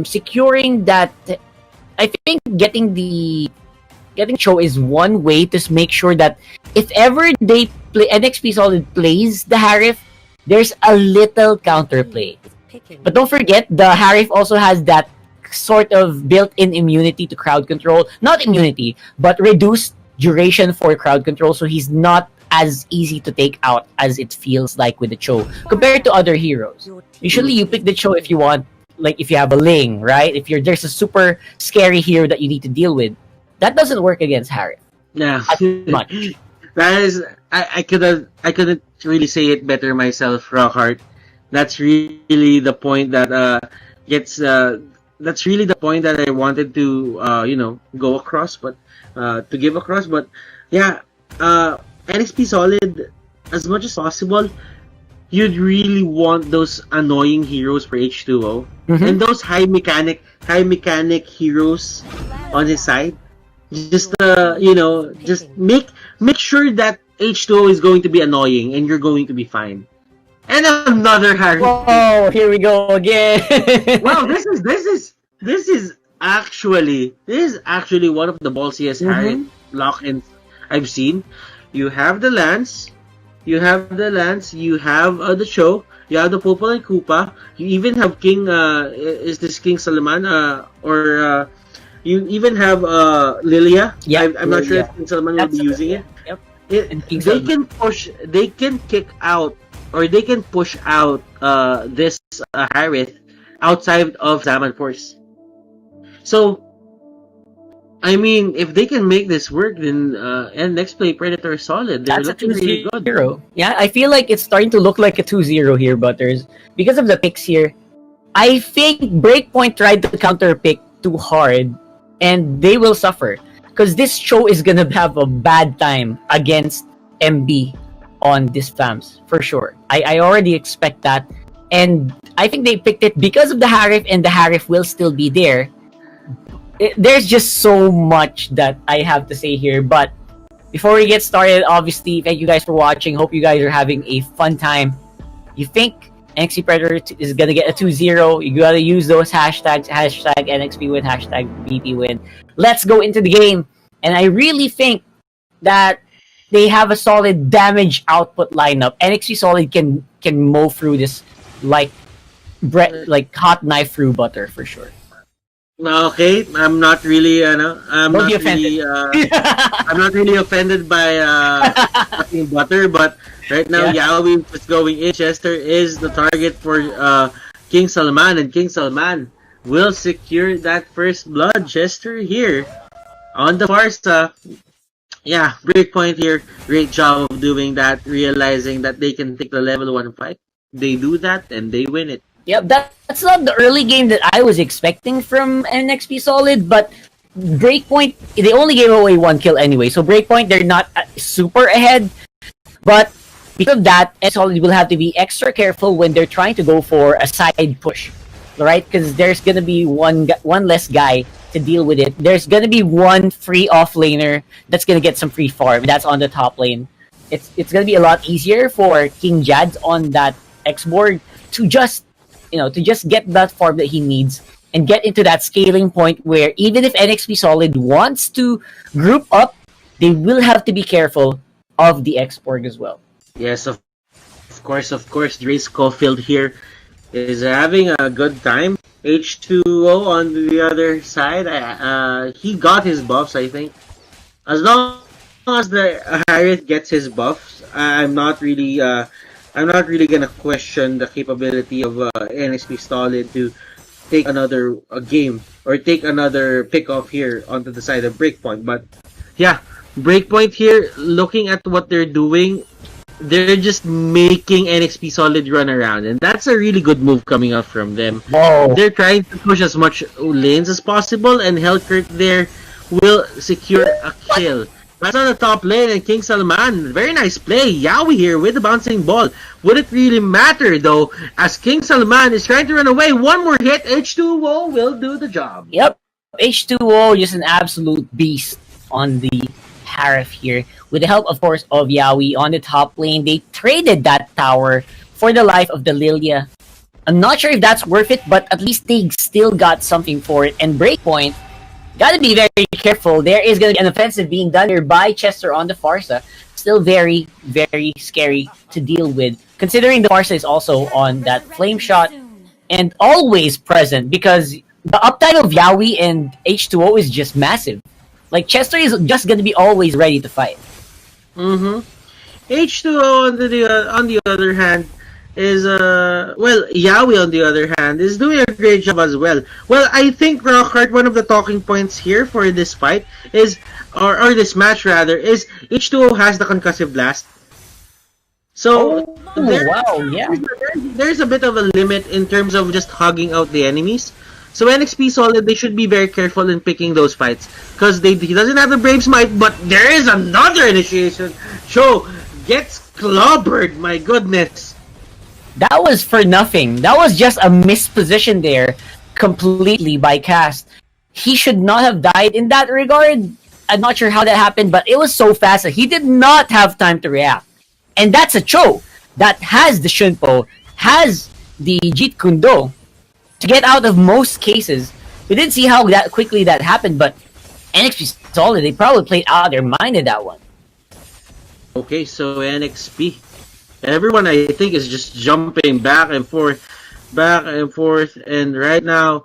securing that, I think getting Cho is one way to make sure that if ever they play NXP Solid plays the Harif, there's a little counterplay. But don't forget, the Harif also has that sort of built-in immunity to crowd control. Not immunity, but reduced duration for crowd control, so he's not as easy to take out as it feels like with the Cho compared to other heroes. Usually you pick the Cho if you want, like if you have a Ling, right? If there's a super scary hero that you need to deal with. That doesn't work against Harith. Yeah. As much. That is, I couldn't really say it better myself, Rockhart. That's really the point that that's really the point that I wanted to go across, but to give across. But yeah, NXP Solid, as much as possible, you'd really want those annoying heroes for H2O, and those high mechanic heroes on his side. Just just make sure that H2O is going to be annoying and you're going to be fine. And another Harry. Oh, here we go again. Wow, this is actually one of the ballsiest Harry lock-ins I've seen. You have the Lance, you have the Cho, you have the Popol and Koopa, you even have King is this King Salaman you even have Lilia. Yeah, I'm not sure if King Salaman will be using it. Yep. They can kick out, or they can push out this Harith outside of Zaman Force. So, I mean, if they can make this work, then and next play Predator Solid, they're That's looking really good. 2-0. Yeah, I feel like it's starting to look like a 2-0 here, Butters. Because of the picks here, I think Breakpoint tried to counter pick too hard, and they will suffer. Because this show is gonna have a bad time against MB on this FAMs, for sure. I already expect that. And I think they picked it because of the Harif, and the Harif will still be there. There's just so much that I have to say here. But before we get started, obviously, thank you guys for watching. Hope you guys are having a fun time. You think NXT Predator is gonna get a 2-0. You gotta use those hashtags, hashtag NXP win, hashtag BP win. Let's go into the game. And I really think that they have a solid damage output lineup. NXT Solid can mow through this like like hot knife through butter for sure. Okay, I'm not really, I'm Don't not be offended. really, I'm not really offended by fucking butter, but right now Yaoi is going in. Chester is the target for King Salman, and King Salman will secure that first blood. Chester here on the Farsa. Yeah, breakpoint here. Great job of doing that, realizing that they can take the level 1 fight. They do that and they win it. Yep, that's not the early game that I was expecting from NXP Solid, but Breakpoint, they only gave away 1 kill anyway, so Breakpoint, they're not super ahead, but because of that, NXP Solid will have to be extra careful when they're trying to go for a side push, right? Because there's gonna be one less guy to deal with it. There's gonna be one free offlaner that's gonna get some free farm, that's on the top lane. It's gonna be a lot easier for King Jads on that X-board to just get that farm that he needs and get into that scaling point where even if NXP Solid wants to group up, they will have to be careful of the X-board as well. Yes, of course. Dre Schofield here is having a good time. H2O on the other side, he got his buffs, I think. As long as the Harriet gets his buffs, I'm not really gonna question the capability of NXP Solid to take another game or take another pick off here onto the side of Breakpoint. But yeah, Breakpoint here, looking at what they're doing, they're just making NXP Solid run around, and that's a really good move coming out from them. Whoa. They're trying to push as much lanes as possible, and Hellkurt there will secure a kill. That's on the top lane, and King Salman, very nice play. Yaoi here with the bouncing ball. Would it really matter though, as King Salman is trying to run away? One more hit, H2O will do the job. Yep, H2O just an absolute beast on the Harif here. With the help, of course, of Yaoi on the top lane, they traded that tower for the life of the Lilia. I'm not sure if that's worth it, but at least they still got something for it. And Breakpoint, gotta be very careful. There is gonna be an offensive being done here by Chester on the Farsa. Still very, very scary to deal with, considering the Farsa is also on that flame shot and always present because the uptime of Yaoi and H2O is just massive. Like, Chester is just gonna be always ready to fight. H2O on the other hand is Yaoi on the other hand is doing a great job as well. Well, I think Rockhart, one of the talking points here for this fight is or this match rather is H2O has the concussive blast. So there's a bit of a limit in terms of just hugging out the enemies. So NXP Solid, they should be very careful in picking those fights because he doesn't have the Brave Smite, but there is another initiation. Show gets clobbered. My goodness. That was for nothing. That was just a misposition there completely by Cast. He should not have died in that regard. I'm not sure how that happened, but it was so fast that he did not have time to react. And that's a Cho that has the Shunpo, has the Jeet Kune Do to get out of most cases. We didn't see how that quickly that happened, but NXP Solid, they probably played out of their mind in that one. Okay, so NXP. Everyone, I think, is just jumping back and forth, and right now,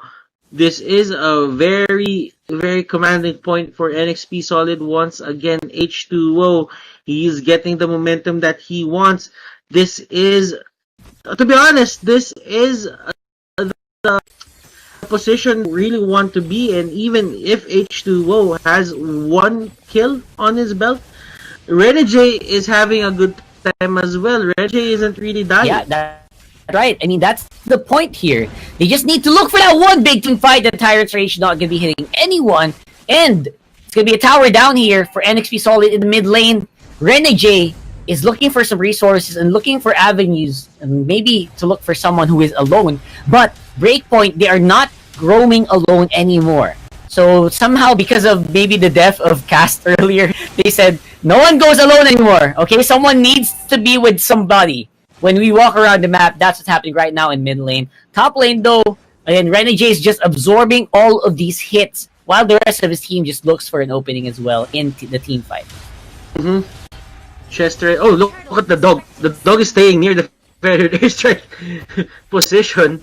this is a very, very commanding point for NXP Solid. Once again, H2O, he's getting the momentum that he wants. This is, to be honest, this is the position really want to be in, even if H2O has 1 kill on his belt. Renegade is having a good time as well. Renegade isn't really dying. Yeah, that's right. I mean, that's the point here. They just need to look for that one big team fight. The Tyrant's Rage not going to be hitting anyone. And it's going to be a tower down here for NXP Solid in the mid lane. Renegade is looking for some resources and looking for avenues, and maybe to look for someone who is alone. But Breakpoint, they are not roaming alone anymore. So somehow, because of maybe the death of Cast earlier, they said, no one goes alone anymore, okay? Someone needs to be with somebody. when we walk around the map, that's what's happening right now in mid lane. Top lane though, again, Renegade is just absorbing all of these hits while the rest of his team just looks for an opening as well in the team fight. Chester. Oh, look at the dog. The dog is staying near the feathered airstrike position.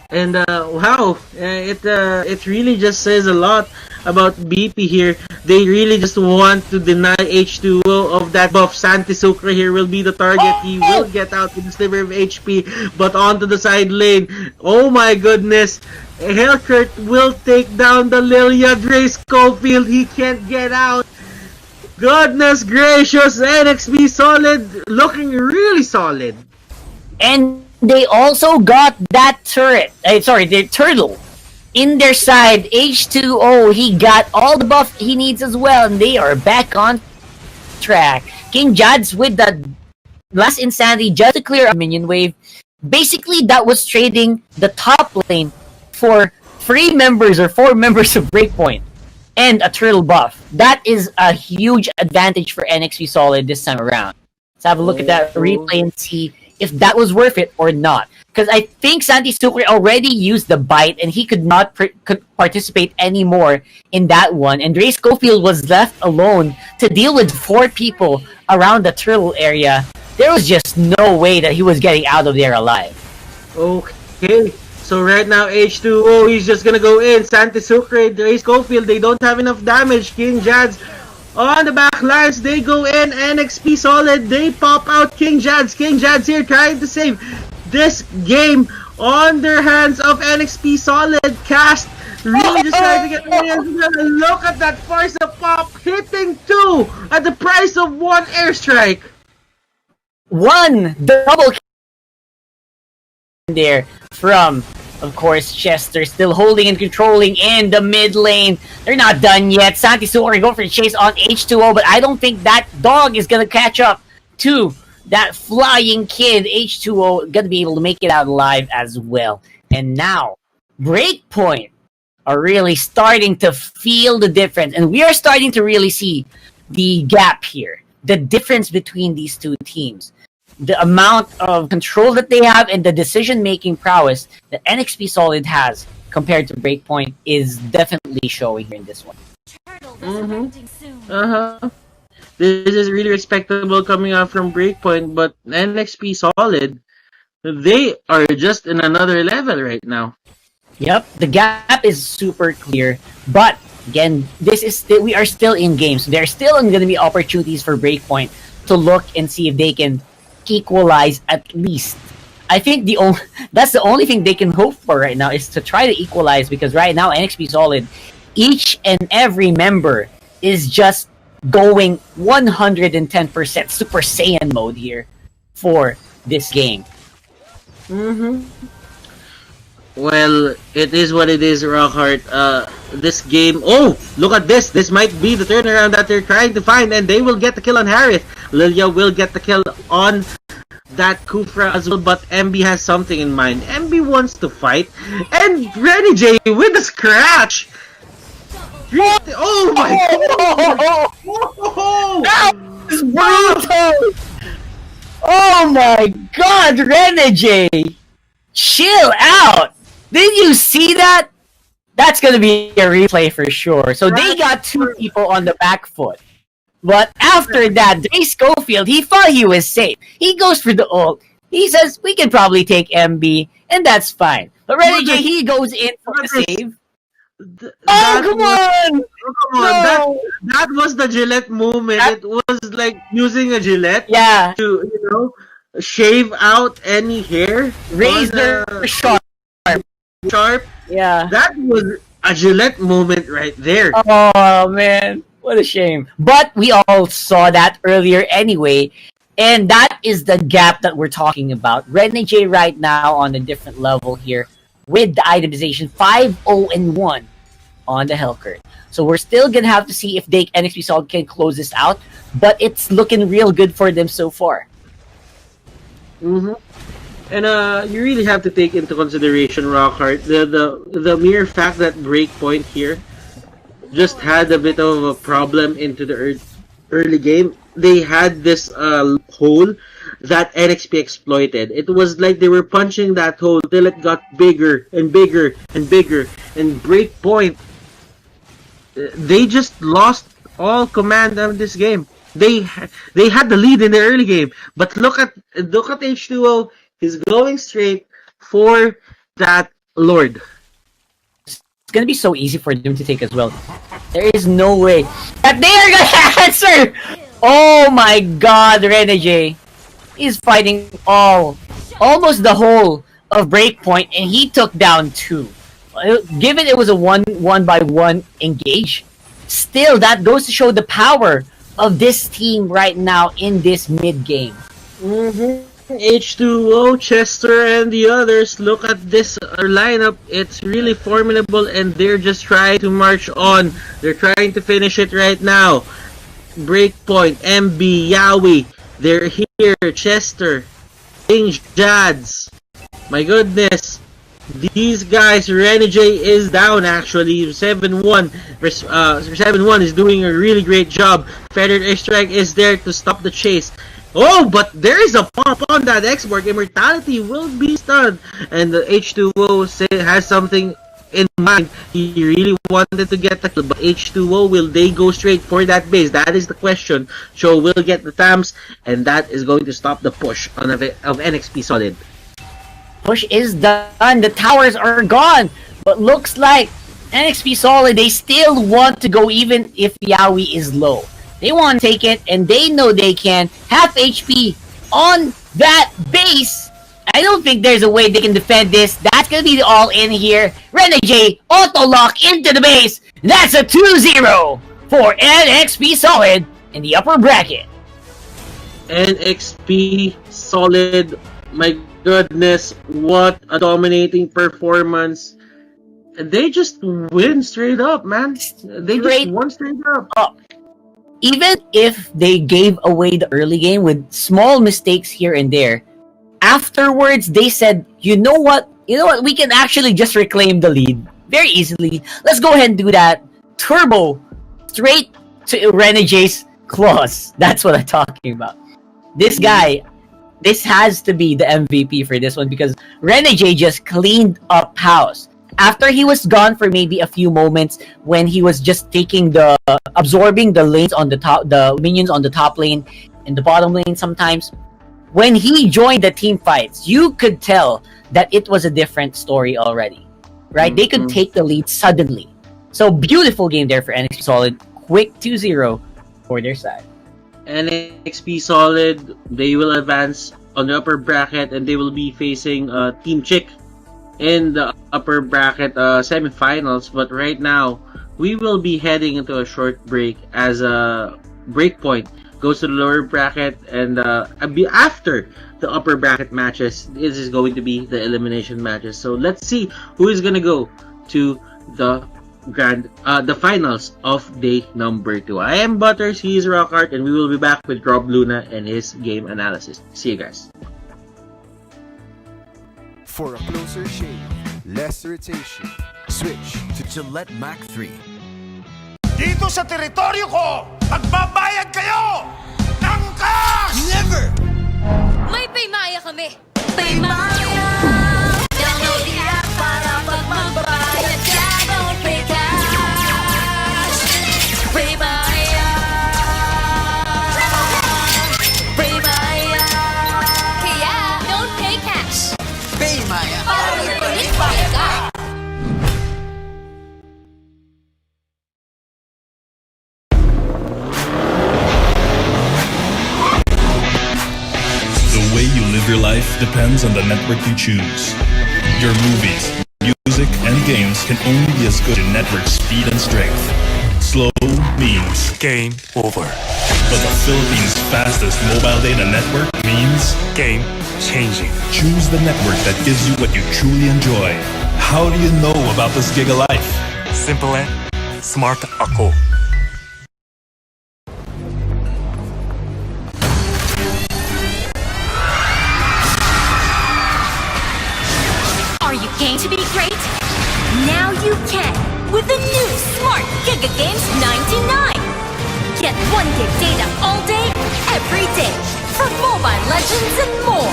And wow, it really just says a lot about BP here. They really just want to deny H2O of that buff. Santi Sucre here will be the target. He will get out with a sliver of HP, but onto the side lane. Oh my goodness. Hellkurt will take down the Lilia. Dre Schofield, he can't get out. Goodness gracious, NXP solid, looking really solid. And they also got that turret, the turtle in their side. H2O, he got all the buff he needs as well, and they are back on track. King Jads with the last insanity just to clear a minion wave. Basically, that was trading the top lane for 4 members of Breakpoint and a turtle buff. That is a huge advantage for NXP Solid this time around. Let's have a look at that replay and see if that was worth it or not. Because I think Santi Sucre already used the bite and he could not could participate anymore in that one. And Ray Schofield was left alone to deal with 4 people around the turtle area. There was just no way that he was getting out of there alive. Okay, so right now H2O, he's just gonna go in. Santi Sucre, Ray Schofield, they don't have enough damage. King Jads on the back lines, they go in. NXP Solid, they pop out King Jads. King Jads here trying to save this game on their hands of NXP Solid. Cast really just trying to get away as well. Look at that force of pop, hitting 2 at the price of 1 airstrike. 1 double there from, of course, Chester, still holding and controlling in the mid lane. They're not done yet. Santi Sucre going for the chase on H2O, but I don't think that dog is gonna catch up to that flying kid. H2O gonna be able to make it out alive as well. And now, Breakpoint are really starting to feel the difference, and we are starting to really see the gap here, the difference between these two teams. The amount of control that they have and the decision-making prowess that NXP Solid has compared to Breakpoint is definitely showing here in this one. This is really respectable coming out from Breakpoint, but NXP Solid, they are just in another level right now. Yep, the gap is super clear, but again, we are still in games. There are still going to be opportunities for Breakpoint to look and see if they can equalize at least. I think that's the only thing they can hope for right now is to try to equalize, because right now NXP Solid, each and every member is just going 110% Super Saiyan mode here for this game. Well, it is what it is, Rockheart. This game... Oh! Look at this! This might be the turnaround that they're trying to find, and they will get the kill on Harith. Lilia will get the kill on that Kufra as well, but MB has something in mind. MB wants to fight, and Renegade with the scratch! Oh my god! That was brutal! Oh my god, Renegade! Chill out! Did you see that? That's gonna be a replay for sure. So they got 2 people on the back foot. But after that, Dre Schofield, he thought he was safe. He goes for the ult. He says, we can probably take MB, and that's fine. But Renegade, he goes in for the save. Come on! No. That was the Gillette moment. It was like using a Gillette to, shave out any hair. Razor sharp. Yeah. That was a Gillette moment right there. Oh, man. What a shame. But we all saw that earlier anyway. And that is the gap that we're talking about. Renegade right now on a different level here with the itemization 5-0-1 on the Hellkurt. So we're still going to have to see if NXP Solid can close this out. But it's looking real good for them so far. And you really have to take into consideration, Rockheart, the mere fact that Breakpoint here just had a bit of a problem into the early game. they had this hole that NXP exploited. It was like they were punching that hole till it got bigger and bigger and bigger. And Breakpoint, they just lost all command of this game. They had the lead in the early game, but look at H2O. He's going straight for that Lord. It's gonna be so easy for them to take as well. There is no way that they are gonna answer. Oh my God, Renegade is fighting almost the whole of Breakpoint, and he took down 2. Given it was a one by one engage, still that goes to show the power of this team right now in this mid game. H2O, Chester, and the others, look at this lineup. It's really formidable, and they're just trying to march on. They're trying to finish it right now. Breakpoint, MB, Yowie, they're here. Chester, King Jads. My goodness. These guys, Renegade is down actually. 7-1. 7-1 is doing a really great job. Feathered Airstrike is there to stop the chase. Oh, but there is a pop on that export. Immortality will be stunned. And the H2O has something in mind. He really wanted to get the kill, but H2O, will they go straight for that base? That is the question. Cho will get the TAMs, and that is going to stop the push of NXP Solid. Push is done. The towers are gone. But looks like NXP Solid, they still want to go even if Yowie is low. They want to take it, and they know they can. Half HP on that base. I don't think there's a way they can defend this. That's going to be the all-in here. Renegade auto-lock into the base. That's a 2-0 for NXP Solid in the upper bracket. NXP Solid, my goodness, what a dominating performance. They just win straight up, man. They just won straight up. Even if they gave away the early game with small mistakes here and there, afterwards they said, you know what, we can actually just reclaim the lead very easily. Let's go ahead and do that. Turbo straight to Renegade's claws. That's what I'm talking about. This guy, this has to be the MVP for this one, because Renegade just cleaned up house. After he was gone for maybe a few moments, when he was just taking absorbing the lanes on the top, the minions on the top lane and the bottom lane sometimes, when he joined the team fights, you could tell that it was a different story already, right? They could take the lead suddenly. So beautiful game there for NXP Solid. Quick 2-0 for their side. NXP Solid, they will advance on the upper bracket, and they will be facing Team Chick in the upper bracket semifinals. But right now, we will be heading into a short break as a Breakpoint goes to the lower bracket, and after the upper bracket matches, this is going to be the elimination matches. So let's see who is gonna go to the the finals of day number 2. I am Butters, he is Rockart, and we will be back with Rob Luna and his game analysis. See you guys. For a closer shave, less irritation, switch to Gillette Mac 3. Dito sa teritoryo ko, magbabayad kayo ng cash! Never! May Paymaya kami! Paymaya! Download the app para pag magbabayad ka, don't pay cash! Paymaya! Paymaya! Kaya, don't pay cash! Paymaya! Para magbabayad ka! The way you live your life depends on the network you choose. Your movies, music, and games can only be as good in network speed and strength. Slow means Game over. but the Philippines' fastest mobile data network means Game changing. choose the network that gives you what you truly enjoy. How do you know about this gig of life? Simple and smart ako. Are you game to be great? Now you can with the new Smart Giga Games 99. Get 1 gig data all day every day for Mobile Legends and more.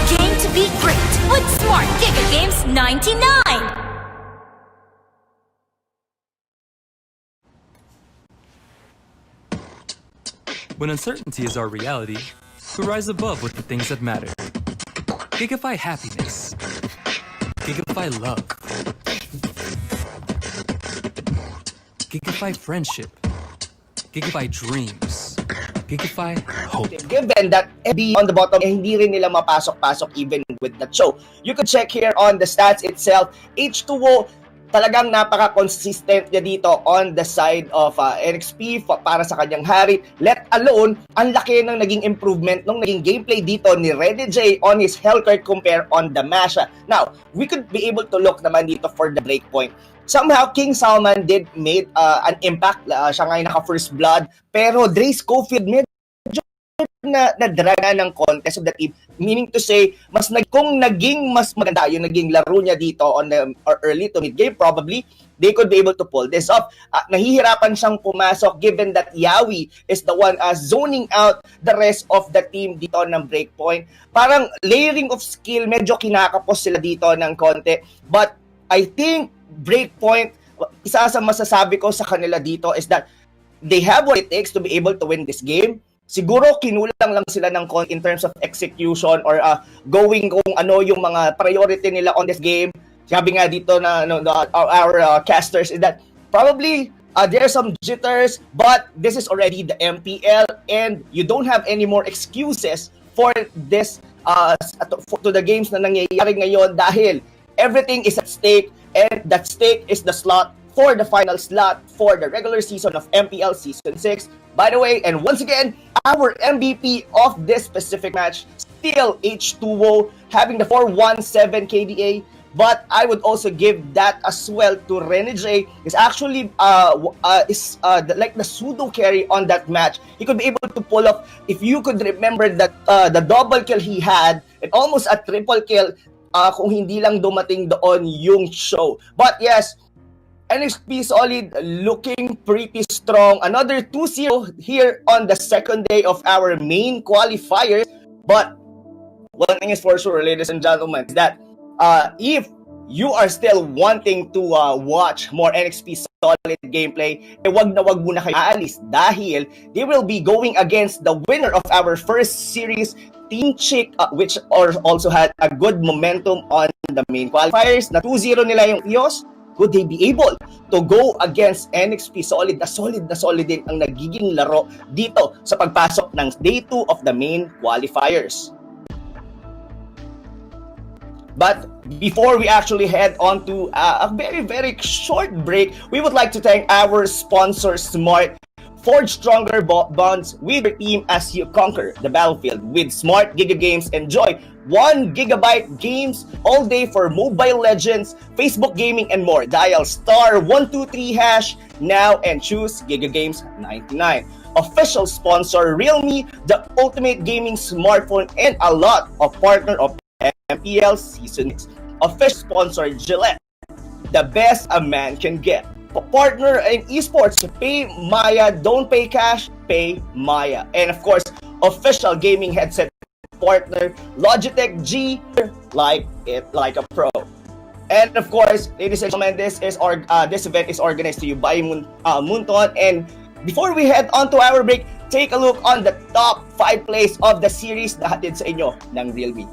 Game to be great with Smart Giga Games 99. When uncertainty is our reality, we rise above with the things that matter. Gigify happiness. Gigify love. Gigify friendship. Gigify dreams. Gigify hope. Given that be on the bottom, hindi rin nila mapasok-pasok even with the show. You could check here on the stats itself. H2O, talagang napaka-consistent niya dito on the side of NXP para sa kanyang hari. Let alone, ang laki ng naging improvement nung naging gameplay dito ni Rene J on his Hellcurt compare on the Masha. Now, we could be able to look naman dito for the breakpoint. Somehow, King Salman did made an impact. Siya ngayon naka-first blood. Pero Dre Schofield medyo nadraga ng contest of the team, meaning to say kung naging mas maganda yung naging laro niya dito on the early to mid game, probably they could be able to pull this off. Nahihirapan siyang pumasok given that Yawi is the one zoning out the rest of the team dito ng breakpoint. Parang layering of skill, medyo kinakapos sila dito ng konti, but I think breakpoint, isa sa masasabi ko sa kanila dito is that they have what it takes to be able to win this game. Siguro kinulang lang sila ng in terms of execution or going kung ano yung mga priority nila on this game. Sabi nga dito na our casters is that probably there are some jitters, but this is already the MPL and you don't have any more excuses for this to the games na nangyayari ngayon dahil everything is at stake and that stake is the slot for the final slot for the regular season of MPL Season 6. By the way, and once again, our MVP of this specific match, still H2O, having the 417 KDA, but I would also give that as well to Rene J. Is actually like the pseudo carry on that match. He could be able to pull off, if you could remember that the double kill he had, and almost a triple kill kung hindi lang dumating doon yung show. But yes, NXP Solid looking pretty strong. Another 2-0 here on the second day of our main qualifiers. But one thing is for sure, ladies and gentlemen, is that if you are still wanting to watch more NXP Solid gameplay, wag na wag muna kayo aalis dahil they will be going against the winner of our first series, Team Chick, which also had a good momentum on the main qualifiers. Na 2-0 nila yung EOS. Could they be able to go against NXP Solid? Na solid din ang nagiging laro dito sa pagpasok ng day 2 of the main qualifiers. But before we actually head on to a very, very short break, we would like to thank our sponsor, Smart. Forge stronger bonds with your team as you conquer the battlefield. With Smart Giga Games, enjoy 1 gigabyte games all day for Mobile Legends, Facebook Gaming, and more. Dial *123# now and choose Giga Games 99. Official sponsor Realme, the ultimate gaming smartphone, and a lot of partner of MPL Season 6. Official sponsor Gillette, the best a man can get. Partner in esports, pay Maya, don't pay cash, pay Maya. And of course, official gaming headset partner Logitech G, like it like a pro. And of course, ladies and gentlemen, this event is organized to you by Munton. And before we head on to our break, take a look on the top 5 plays of the series na hatid sa inyo ng Realme.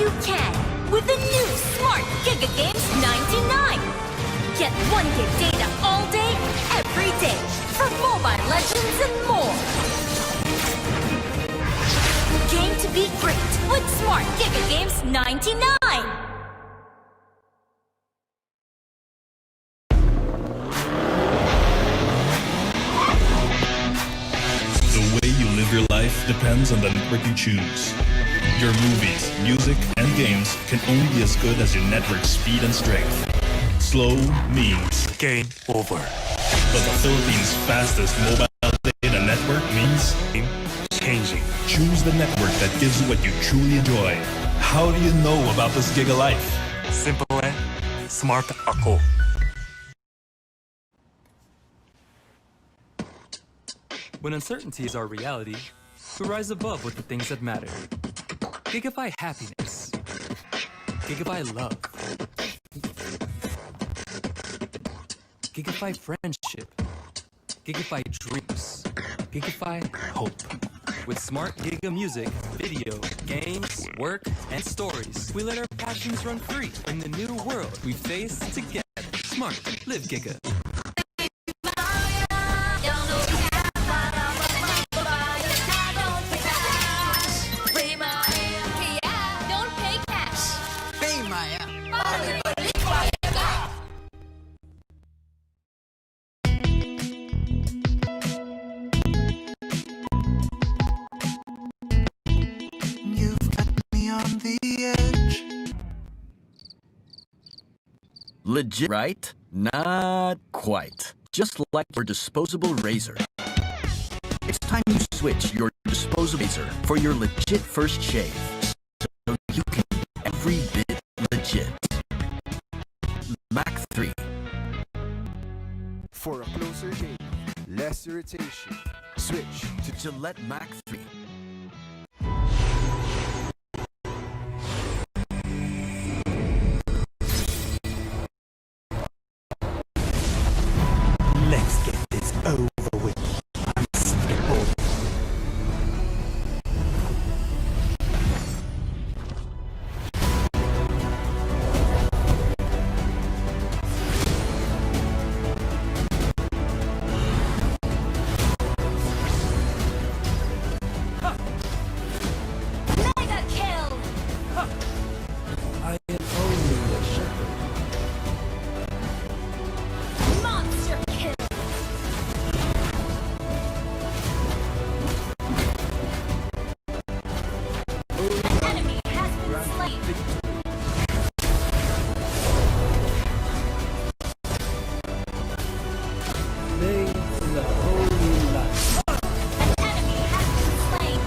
you can with the new Smart Giga Games 99. Get 1 gig data all day, every day, for Mobile Legends and more. Game to be great with Smart Giga Games 99. The way you live your life depends on the network you choose. Your movies, music, and games can only be as good as your network speed and strength. Slow means Game over. but the Philippines' fastest mobile data network means Game changing. choose the network that gives you what you truly enjoy. How do you know about this Giga Life? Simple and smart ako. When uncertainties are reality, we rise above with the things that matter. Gigafy happiness. Gigafy love. Gigafy friendship. Gigafy dreams. Gigafy hope. With smart Giga music, video, games, work, and stories, we let our passions run free in the new world we face together. Smart, live Giga. Don't pay cash. You've got me on the edge. Legit, right? Not quite. Just like your disposable razor. It's time you switch your disposable razor for your legit first shave. So you can be every bit legit. Mac 3. For a closer shave, less irritation. Switch To Gillette Mac 3. Let's get this over with. Unskippable. Mega kill. I am only a shepherd. Monster kill. An enemy has been slain. They the holy light. An enemy has been slain.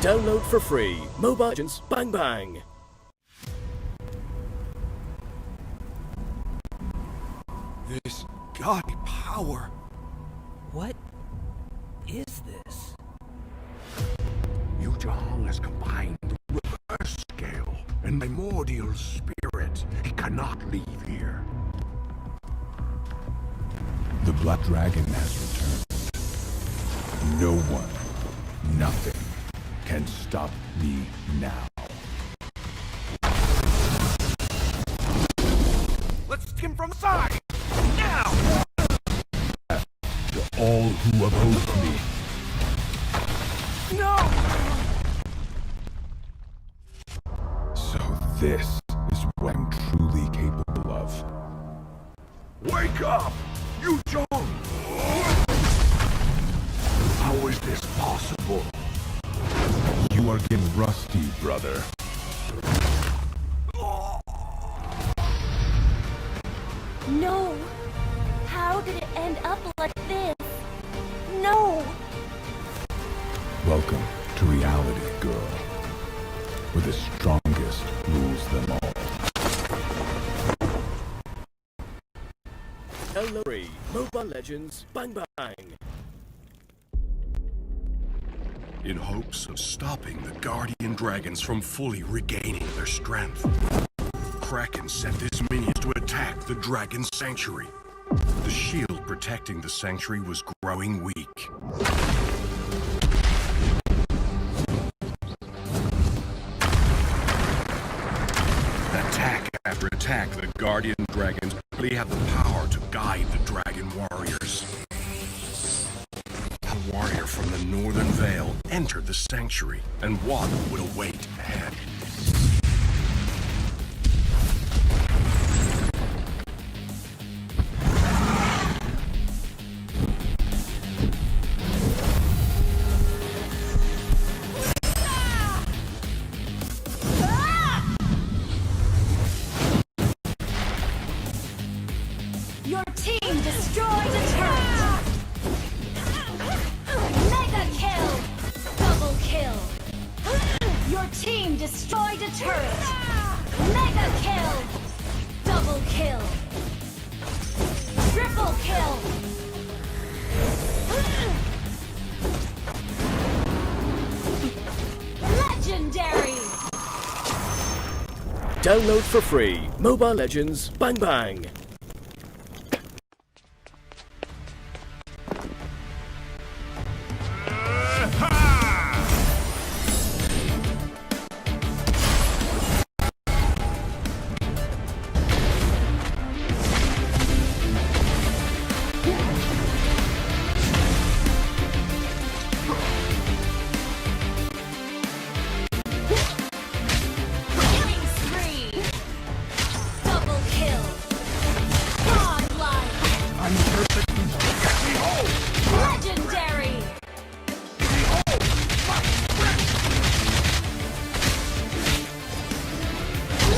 Download for free. Mobile Legends Bang Bang. This gaudy power. What is this? Yu Zhang has combined the reverse scale and primordial spirit. He cannot leave here. The Black Dragon has returned. No one, nothing, can stop me now. Let's take him from the side. Now! To all who oppose me, No! so this is what I'm truly capable of. Wake up! Yu Zhang! How is this possible? You are getting rusty, brother. No. How did it end up like this? No. Welcome to reality, girl. Where the strongest rules them all. Download free. Mobile Legends Bang Bang. In hopes of stopping the guardian dragons from fully regaining their strength, Kraken sent his minions to attack the dragon sanctuary. The shield protecting the sanctuary was growing weak. Attack after attack, the Guardian Dragons really have the power to guide the Dragon Warriors. A warrior from the Northern Vale entered the sanctuary, and what would await ahead? Your team destroyed a turret! Mega kill! Double kill! Your team destroyed a turret! Mega kill! Double kill! Triple kill! Legendary! Download for free Mobile Legends Bang Bang. Killing spree! Double kill! Godlike! Legendary!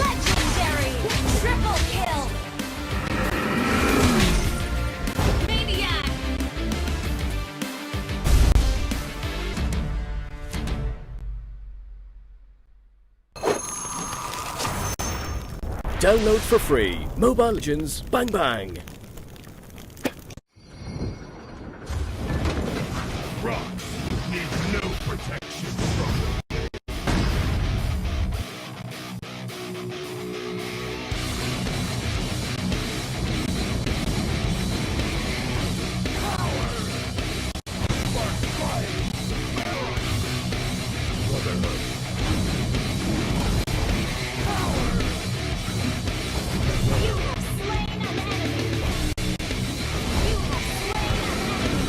Legendary! Triple kill! Maniac! Download for free Mobile Legends Bang Bang. Rocks need no protection from You have slain an enemy! You have slain an enemy!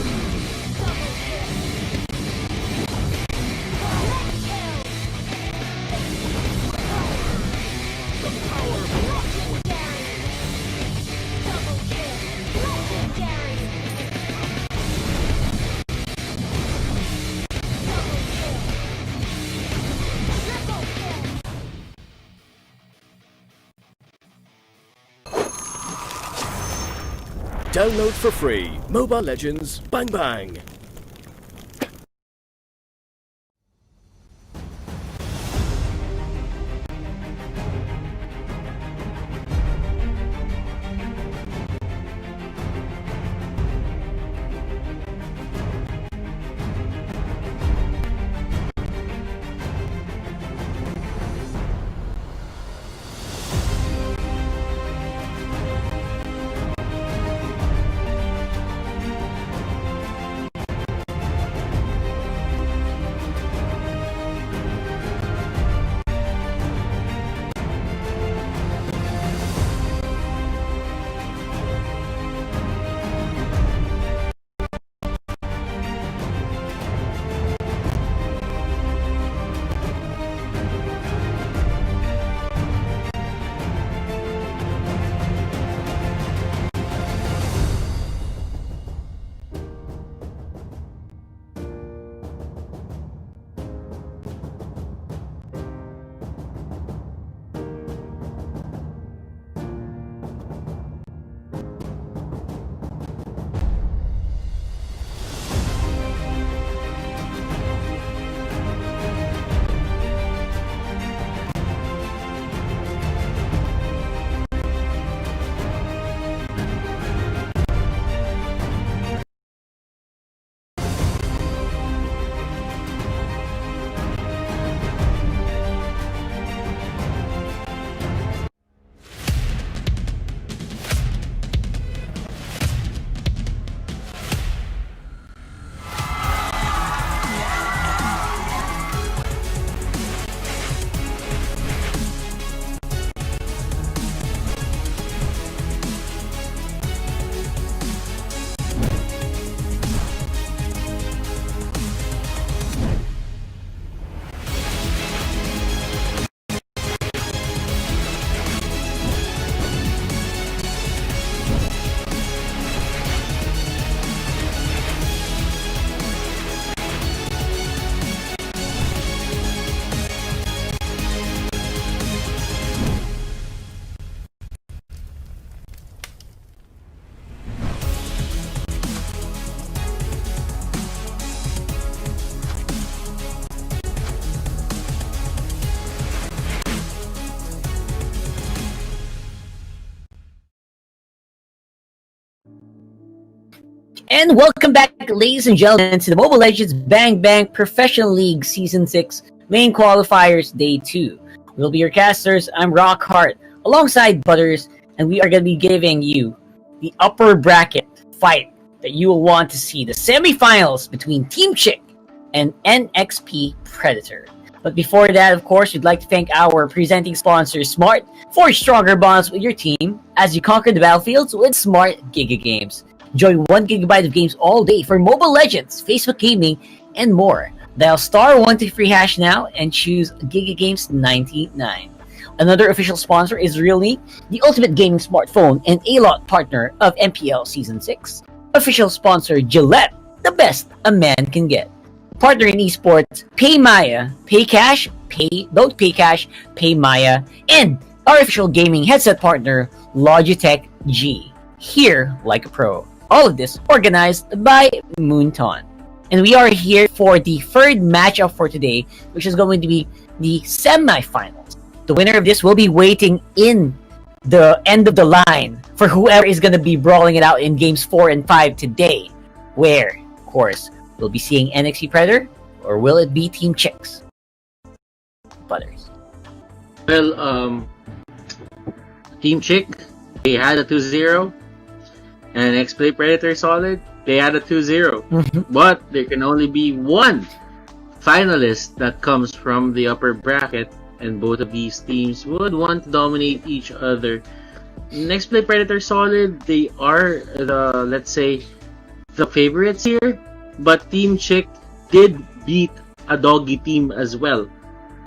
Double kill! Red kill! Legendary! Double kill! Legendary! Double kill! Triple kill! Download for free Mobile Legends Bang Bang. And welcome back, ladies and gentlemen, to the Mobile Legends Bang Bang Professional League Season 6 Main Qualifiers Day 2. We'll be your casters. I'm Rockhart, alongside Butters, and we are going to be giving you the upper bracket fight that you will want to see, the semifinals between Team Chick and NXP Predator. But before that, of course, we'd like to thank our presenting sponsor, Smart, for stronger bonds with your team as you conquer the battlefields with Smart Giga Games. Enjoy 1 gigabyte of games all day for Mobile Legends, Facebook Gaming, and more. Dial *123# now and choose Giga Games 99. Another official sponsor is Realme, the ultimate gaming smartphone and A-Lot partner of MPL Season 6. Official sponsor Gillette, the best a man can get. Partner in esports, Pay Maya, Pay Cash, Don't Pay Cash, Pay Maya, and our official gaming headset partner, Logitech G. Here like a pro. All of this organized by Moonton. And we are here for the third matchup for today, which is going to be the semifinals. The winner of this will be waiting in the end of the line for whoever is going to be brawling it out in games 4 and 5 today, where, of course, we'll be seeing NXT Predator, or will it be Team Chicks? Butters. Well, Team Chick, they had a 2-0. And X-Play Predator Solid, they had a 2-0. But there can only be one finalist that comes from the upper bracket, and both of these teams would want to dominate each other. X-Play Predator Solid, they are let's say, the favorites here, but Team Chick did beat a doggy team as well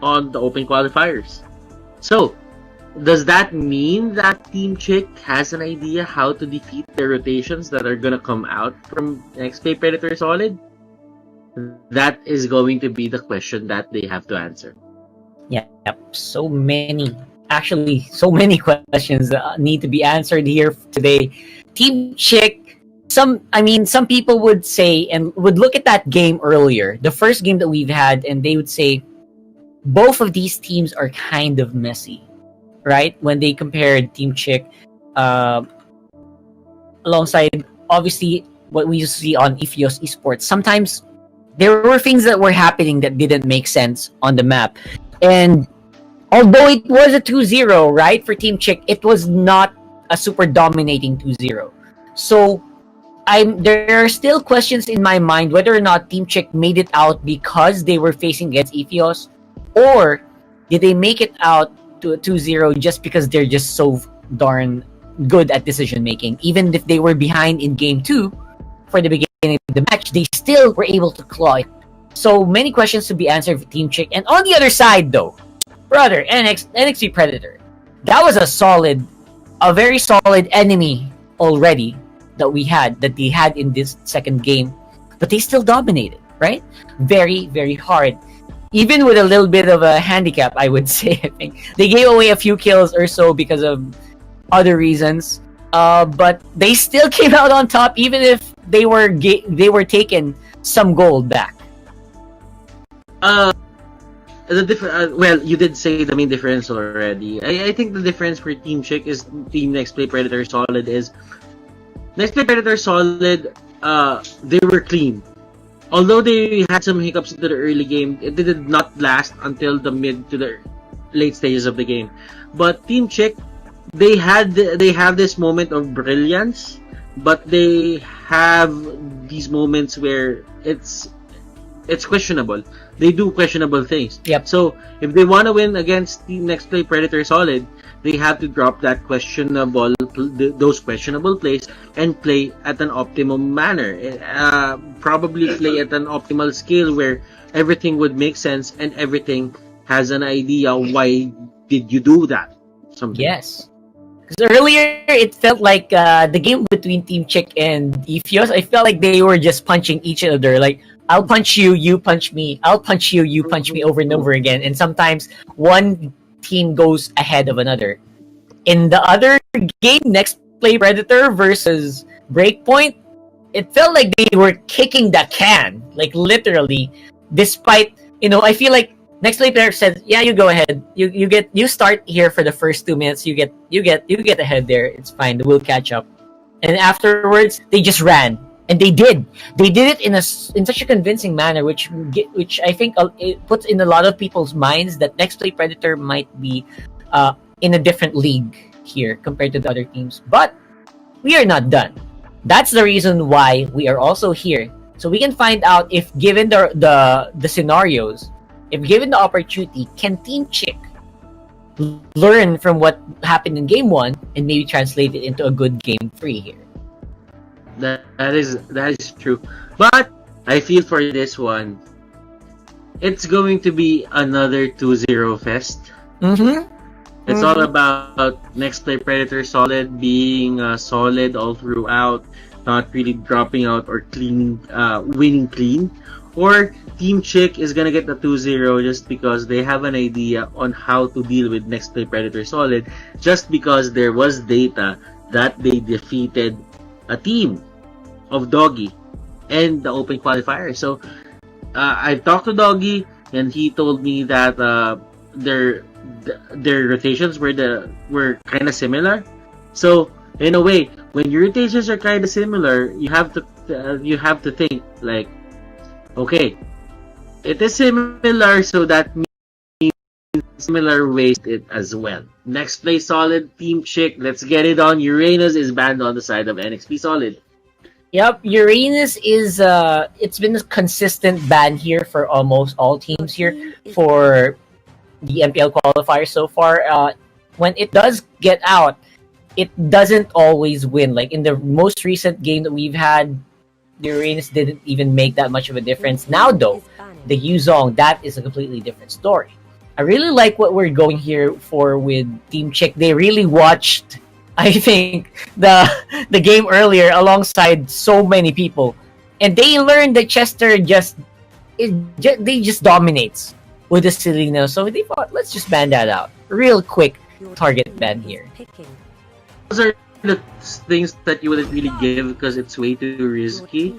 on the open qualifiers. So, does that mean that Team Chick has an idea how to defeat the rotations that are gonna come out from X-Play Predator Solid? That is going to be the question that they have to answer. Yep. So many questions need to be answered here today. Team Chick, some people would say and would look at that game earlier, the first game that we've had, and they would say both of these teams are kind of messy. Right, when they compared Team Chick alongside, obviously, what we used to see on Ephios Esports, sometimes there were things that were happening that didn't make sense on the map. And although it was a 2-0, right, for Team Chick, it was not a super dominating 2-0. So there are still questions in my mind whether or not Team Chick made it out because they were facing against Ephios, or did they make it out to a 2-0 just because they're just so darn good at decision making. Even if they were behind in game 2 for the beginning of the match, they still were able to claw it. So many questions to be answered for Team Chick. And on the other side though, brother, NXT Predator, that was a very solid enemy already that they had in this second game, but they still dominated, right? Very, very hard. Even with a little bit of a handicap, I would say. I think they gave away a few kills or so because of other reasons. But they still came out on top, even if they were taking some gold back. Well, you did say the main difference already. I think the difference for Team Chick is Team X-Play Predator Solid is X-Play Predator Solid. They were clean. Although they had some hiccups into the early game, it did not last until the mid to the late stages of the game. But Team Chick, they have this moment of brilliance, but they have these moments where it's questionable. They do questionable things. Yep. So if they want to win against Team X-Play Predator Solid, they have to drop those questionable plays and play at an optimum manner. Probably play at an optimal scale where everything would make sense and everything has an idea why did you do that. Something. Yes. Because earlier it felt like the game between Team Chick and Ephios, I felt like they were just punching each other. Like, I'll punch you, you punch me. I'll punch you, you punch me over and over again. And sometimes one team goes ahead of another. In the other game, Next Play Predator versus Breakpoint, it felt like they were kicking the can, like literally. Despite, I feel like Next Play Predator said, "Yeah, you go ahead. You start here for the first 2 minutes. You get ahead there. It's fine. We'll catch up." And afterwards, they just ran And they did. They did it in such a convincing manner, which I think it puts in a lot of people's minds that Next Play Predator might be in a different league here compared to the other teams. But we are not done. That's the reason why we are also here, so we can find out if given the scenarios, if given the opportunity, can Team Chick learn from what happened in Game 1 and maybe translate it into a good Game 3 here. That is true. But I feel for this one, it's going to be another 2-0 fest. It's all about Next Play Predator solid being solid all throughout, not really dropping out or winning clean. Or Team Chick is gonna get the 2-0 just because they have an idea on how to deal with Next Play Predator solid, just because there was data that they defeated a team of Doggy and the open qualifier. So I talked to Doggy and he told me that their rotations were kind of similar. So in a way, when your rotations are kind of similar, you have to think like, okay, it is similar, so that means similar ways it as well. Next Play Solid, Team Chick, let's get it on. Uranus is banned on the side of NXP Solid. Yep, Uranus is it's been a consistent ban here for almost all teams here for the MPL qualifier so far. When it does get out, it doesn't always win. Like in the most recent game that we've had, the Uranus didn't even make that much of a difference. Now though, the Yuzong, that is a completely different story. I really like what we're going here for with Team Chick. They really watched, I think, the game earlier alongside so many people, and they learned that Chester just dominates with the Selena. So they thought, let's just ban that out. Real quick target ban here. Those are the things that you wouldn't really give because it's way too risky.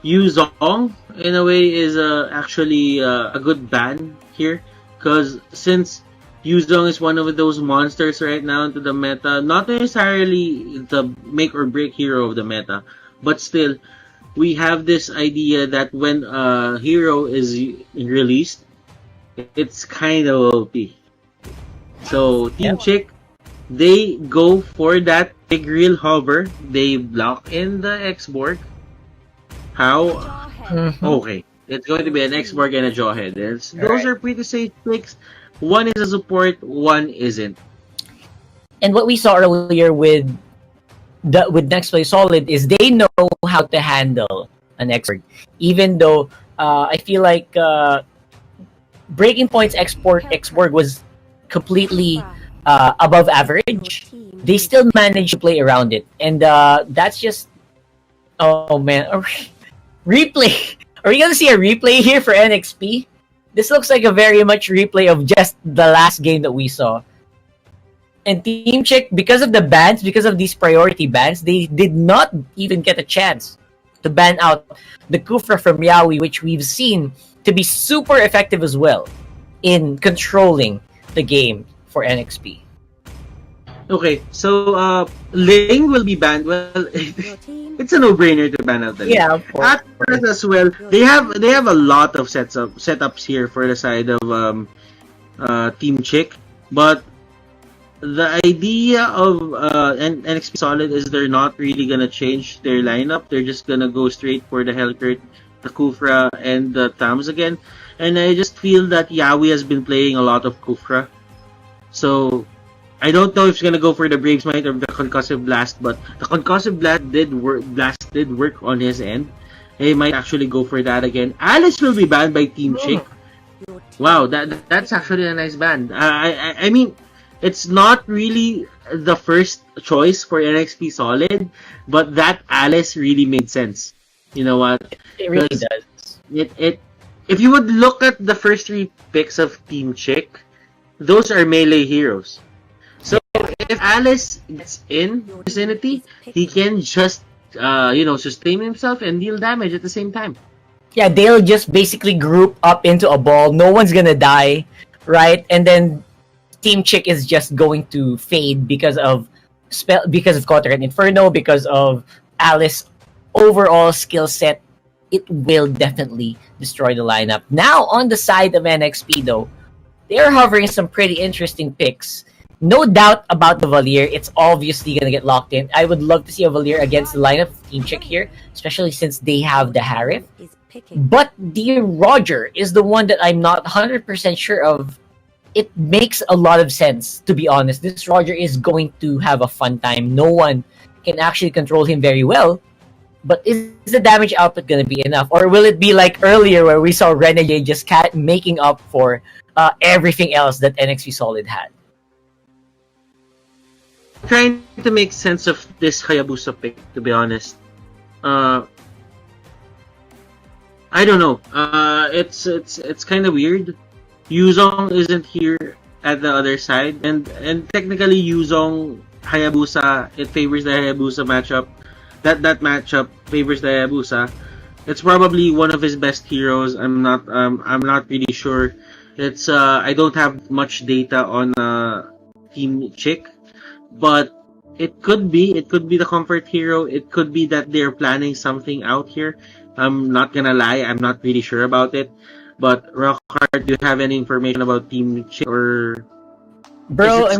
Yuzong, in a way, is actually a good ban here, because since Yuzong is one of those monsters right now into the meta, not necessarily the make or break hero of the meta, but still, we have this idea that when a hero is released, it's kind of OP. So Team Chick, they go for that big real hover. They block in the X-Borg. How? Okay, it's going to be an X-Borg and a Jawhead. Those are pretty safe picks. One is a support, one isn't. And what we saw earlier with Next Play Solid is they know how to handle an X-Borg. Even though I feel like Breaking Point's X-Borg was completely above average, they still managed to play around it. And that's just... Oh man. Replay! Are we gonna see a replay here for NXP? This looks like a very much replay of just the last game that we saw. And Team Chick, because of the bans, because of these priority bans, they did not even get a chance to ban out the Kufra from Yaoi, which we've seen to be super effective as well in controlling the game for NXP. Okay, so Ling will be banned. Well, it's a no-brainer to ban out the Ling. Yeah, of course. Atlas as well. They have a lot of setups here for the side of Team Chick, but the idea of NXP Solid is they're not really gonna change their lineup. They're just gonna go straight for the Hellcurt, the Kufra, and the Tams again. And I just feel that Yaoi has been playing a lot of Kufra, so I don't know if he's gonna go for the Brave Smite or the Concussive Blast, but the Concussive Blast did work on his end. He might actually go for that again. Alice will be banned by Team Chick. Wow, that's actually a nice ban. I mean, it's not really the first choice for NXP Solid, but that Alice really made sense. You know what? It really does. If you would look at the first three picks of Team Chick, those are melee heroes. So if Alice gets in vicinity, he can just sustain himself and deal damage at the same time. Yeah, they'll just basically group up into a ball. No one's gonna die, right? And then Team Chick is just going to fade because of because of Kotter and Inferno, because of Alice overall skill set, it will definitely destroy the lineup. Now, on the side of NXP, though, they're hovering some pretty interesting picks. No doubt about the Valier. It's obviously going to get locked in. I would love to see a Valier against the lineup of Team Chick here, especially since they have the Harif. But the Roger is the one that I'm not 100% sure of. It makes a lot of sense, to be honest. This Roger is going to have a fun time. No one can actually control him very well. But is the damage output going to be enough? Or will it be like earlier where we saw Renegade just making up for everything else that NXP Solid had? Trying to make sense of this Hayabusa pick, to be honest. I don't know. It's kind of weird. Yuzong isn't here at the other side, and technically Yuzong Hayabusa, it favors the Hayabusa matchup. That matchup favors the Hayabusa. It's probably one of his best heroes. I'm not really sure. It's I don't have much data on Team Chick, but it could be the comfort hero. It could be that they're planning something out here. I'm not gonna lie, I'm not really sure about it. But Rockhard, do you have any information about Team Chick or? Bro,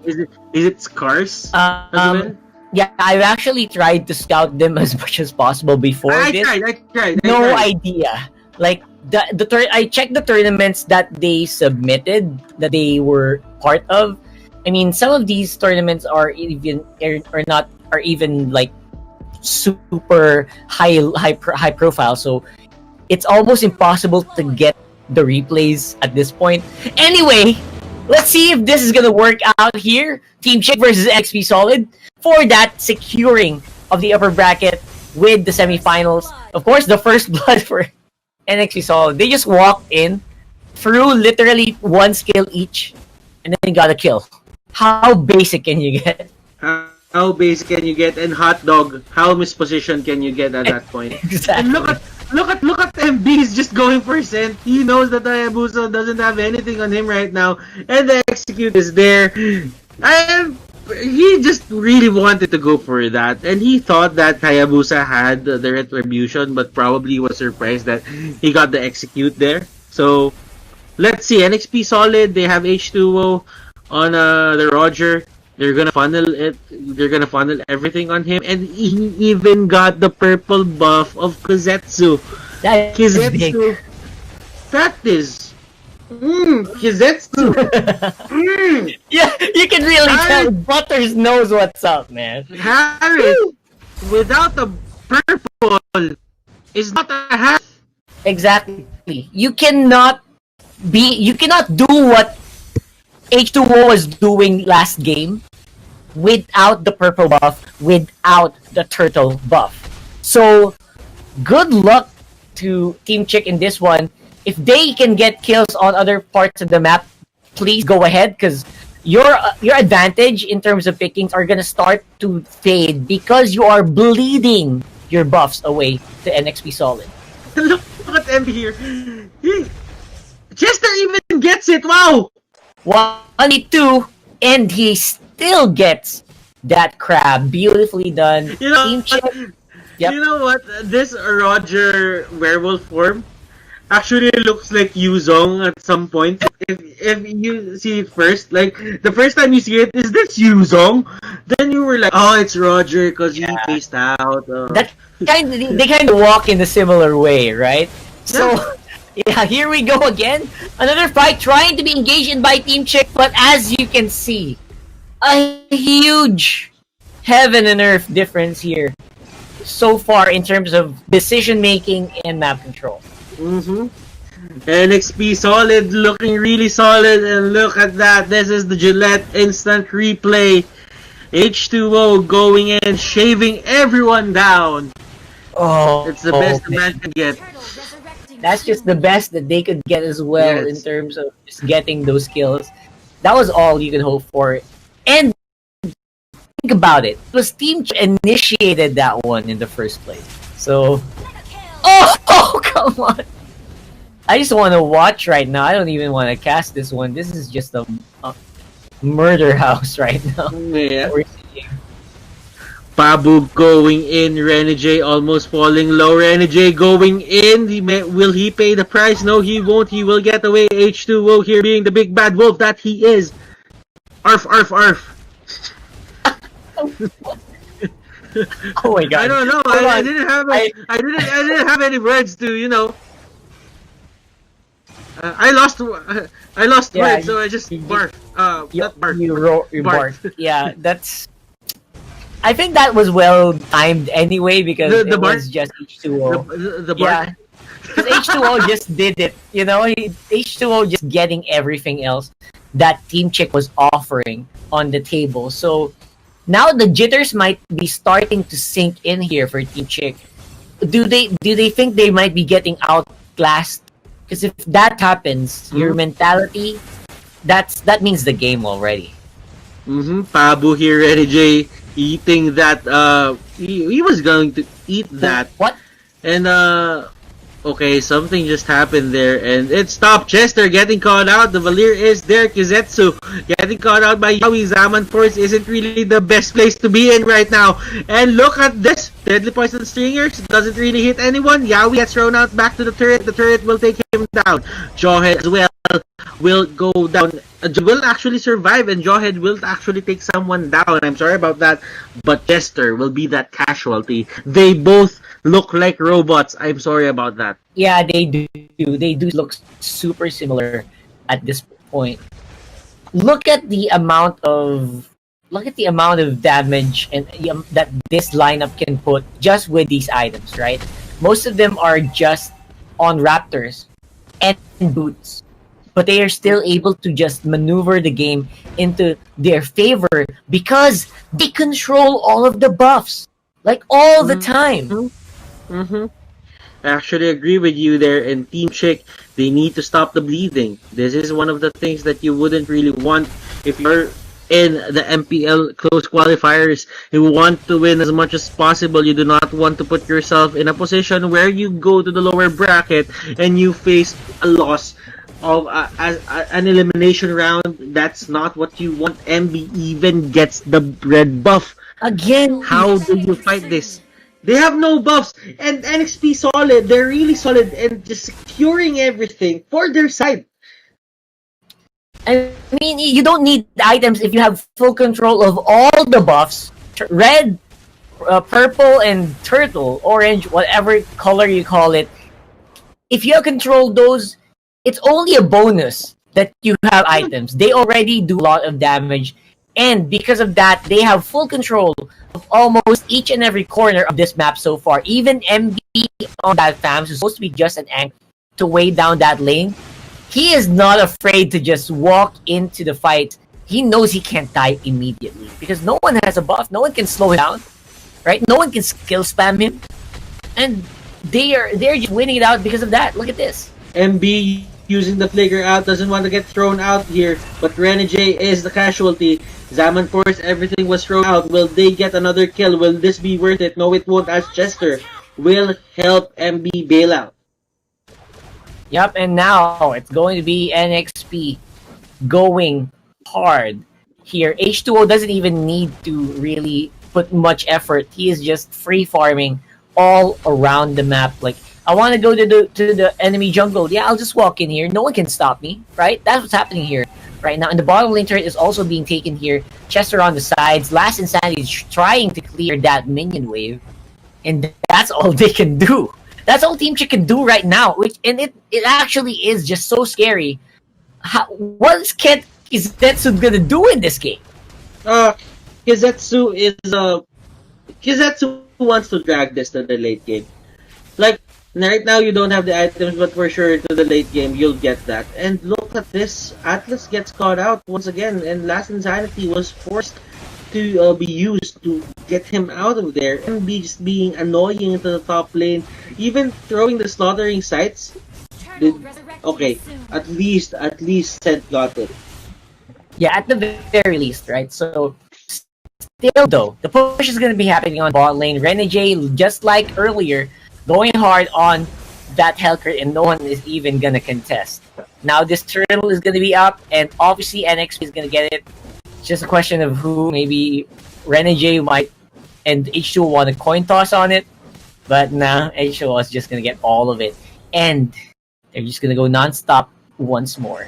is it Scars? Yeah, I've actually tried to scout them as much as possible before this. I tried. No idea. Like I checked the tournaments that they submitted, that they were part of. I mean, some of these tournaments are even like super high profile. So it's almost impossible to get the replays at this point. Anyway, let's see if this is gonna work out here. Team Chick versus XP Solid for that securing of the upper bracket with the semifinals. Of course, the first blood for NXP Solid. They just walked in, threw literally one skill each, and then got a kill. How basic can you get? How basic can you get? And hot dog, how mispositioned can you get at that point? Exactly. And look at MB, he's just going for cent. He knows that Hayabusa doesn't have anything on him right now, and the execute is there. He just really wanted to go for that, and he thought that Hayabusa had the retribution, but probably was surprised that he got the execute there. So let's see. NXP Solid, they have H2O on the Roger. They're gonna funnel it. They're gonna funnel everything on him, and he even got the purple buff of Kizetsu. That is big. That is. Kizetsu. Yeah, you can really tell Butters knows what's up, man. Harris without the purple is not a hat. Exactly. You cannot do what H2O was doing last game without the purple buff, without the turtle buff. So, good luck to Team Chick in this one. If they can get kills on other parts of the map, please go ahead, because your advantage in terms of pickings are gonna start to fade because you are bleeding your buffs away to NXP Solid. Look at MB here. Chester even gets it. Wow. 1v2, and he still gets that crab. Beautifully done. You know, Team Chick. Yep. You know what? This Roger werewolf form actually looks like Yuzong at some point. If you see it first, like the first time you see it, is this Yuzong? Then you were like, oh, it's Roger because he faced out. That they kind of walk in a similar way, right? So. Yeah, here we go again. Another fight trying to be engaged in by Team Chick, but as you can see, a huge heaven and earth difference here so far in terms of decision making and map control. NXP Solid looking really solid, and look at that. This is the Gillette instant replay. H2O going in, shaving everyone down. Oh, it's the best the man can get. That's just the best that they could get as well in terms of just getting those kills. That was all you could hope for. And think about it. It was Team Chick initiated that one in the first place. So, oh come on. I just want to watch right now. I don't even want to cast this one. This is just a murder house right now. Yeah. We're seeing. Pabu going in, Renegade almost falling low. Renegade going in. Will he pay the price? No, he won't. He will get away. H2O here being the big bad wolf that he is. Arf, arf, arf. Oh my god! I don't know. I didn't have any words to, you know. I lost words, so I just barf. Not barf. You barf. Yeah, that's. I think that was well timed anyway because it was just H2O. The barf. Yeah, because H2O just did it. You know, H2O just getting everything else that Team Chick was offering on the table. So now the jitters might be starting to sink in here for Team Chick. Do they think they might be getting outclassed? Because if that happens, your mentality, that means the game already. Pabu here, Renegade eating that. He was going to eat that. What? And okay, something just happened there, and it stopped. Chester getting caught out. The Valir is there. Kizetsu getting caught out by Yawi. Zaman Force isn't really the best place to be in right now. And look at this. Deadly Poison Stringers doesn't really hit anyone. Yawi gets thrown out back to the turret. The turret will take him down. Jawhead as well will go down. Will actually survive, and Jawhead will actually take someone down. I'm sorry about that, but Chester will be that casualty. They both look like robots. I'm sorry about that. Yeah, they do. They do look super similar at this point. Look at the amount of damage and that this lineup can put just with these items, right? Most of them are just on Raptors and boots, but they are still able to just maneuver the game into their favor because they control all of the buffs, like all the time. I actually agree with you there. And Team Chick, they need to stop the bleeding. This is one of the things that you wouldn't really want if you're in the MPL close qualifiers. You want to win as much as possible. You do not want to put yourself in a position where you go to the lower bracket and you face a loss of an elimination round. That's not what you want. MB even gets the red buff. Again, how do you fight this? They have no buffs, and NXP solid. They're really solid and just securing everything for their side. I mean, you don't need the items if you have full control of all the buffs. Red, purple, and turtle, orange, whatever color you call it. If you have controlled those, it's only a bonus that you have items. They already do a lot of damage. And because of that, they have full control of almost each and every corner of this map so far. Even MB on that fam, who's supposed to be just an anchor to weigh down that lane, he is not afraid to just walk into the fight. He knows he can't die immediately because no one has a buff. No one can slow him down, right? No one can skill spam him, and they're just winning it out because of that. Look at this. MB using the flicker out, doesn't want to get thrown out here, but Renegade is the casualty. Zaman Force, everything was thrown out. Will they get another kill? Will this be worth it? No, it won't, as Chester will help MB bail out. Yep, and now it's going to be NXP going hard here. H2O doesn't even need to really put much effort. He is just free farming all around the map. Like, I want to go to the enemy jungle. Yeah, I'll just walk in here. No one can stop me, right? That's what's happening here right now. And the bottom lane turret is also being taken here. Chester on the sides. Last Insanity is trying to clear that minion wave. And that's all they can do. That's all Team Chick can do right now. It actually is just so scary. What is Kizetsu gonna do in this game? Kizetsu wants to drag this to the late game. Like, right now you don't have the items, but for sure to the late game you'll get that. And look at this. Atlas gets caught out once again, and Last Insanity was forced to be used to get him out of there, and be just being annoying into the top lane, even throwing the slaughtering sites. Okay, at least Seth got it. Yeah, at the very least, right? So still though, the push is gonna be happening on bot lane. Renegade, just like earlier, going hard on that Hellcurt, and no one is even gonna contest. Now this turtle is gonna be up, and obviously NXP is gonna get it. It's just a question of who. Maybe Renegade might and H2O won a coin toss on it. But nah, H2O is just gonna get all of it. And they're just gonna go non-stop once more.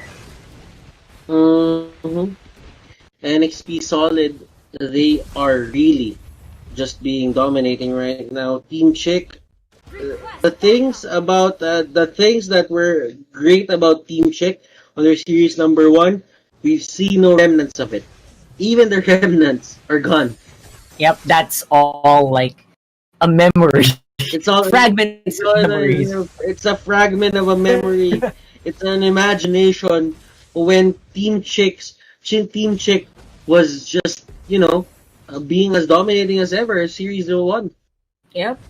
Mm-hmm. NXP Solid, they are really just being dominating right now. Team Chick, the things that were great about Team Chick on their series number 1, we've seen no remnants of it. Even the remnants are gone. Yep, that's all like a memory. It's all Fragments of memories. It's a fragment of a memory. It's an imagination when Team Chick was just being as dominating as ever. Series 01. Yep.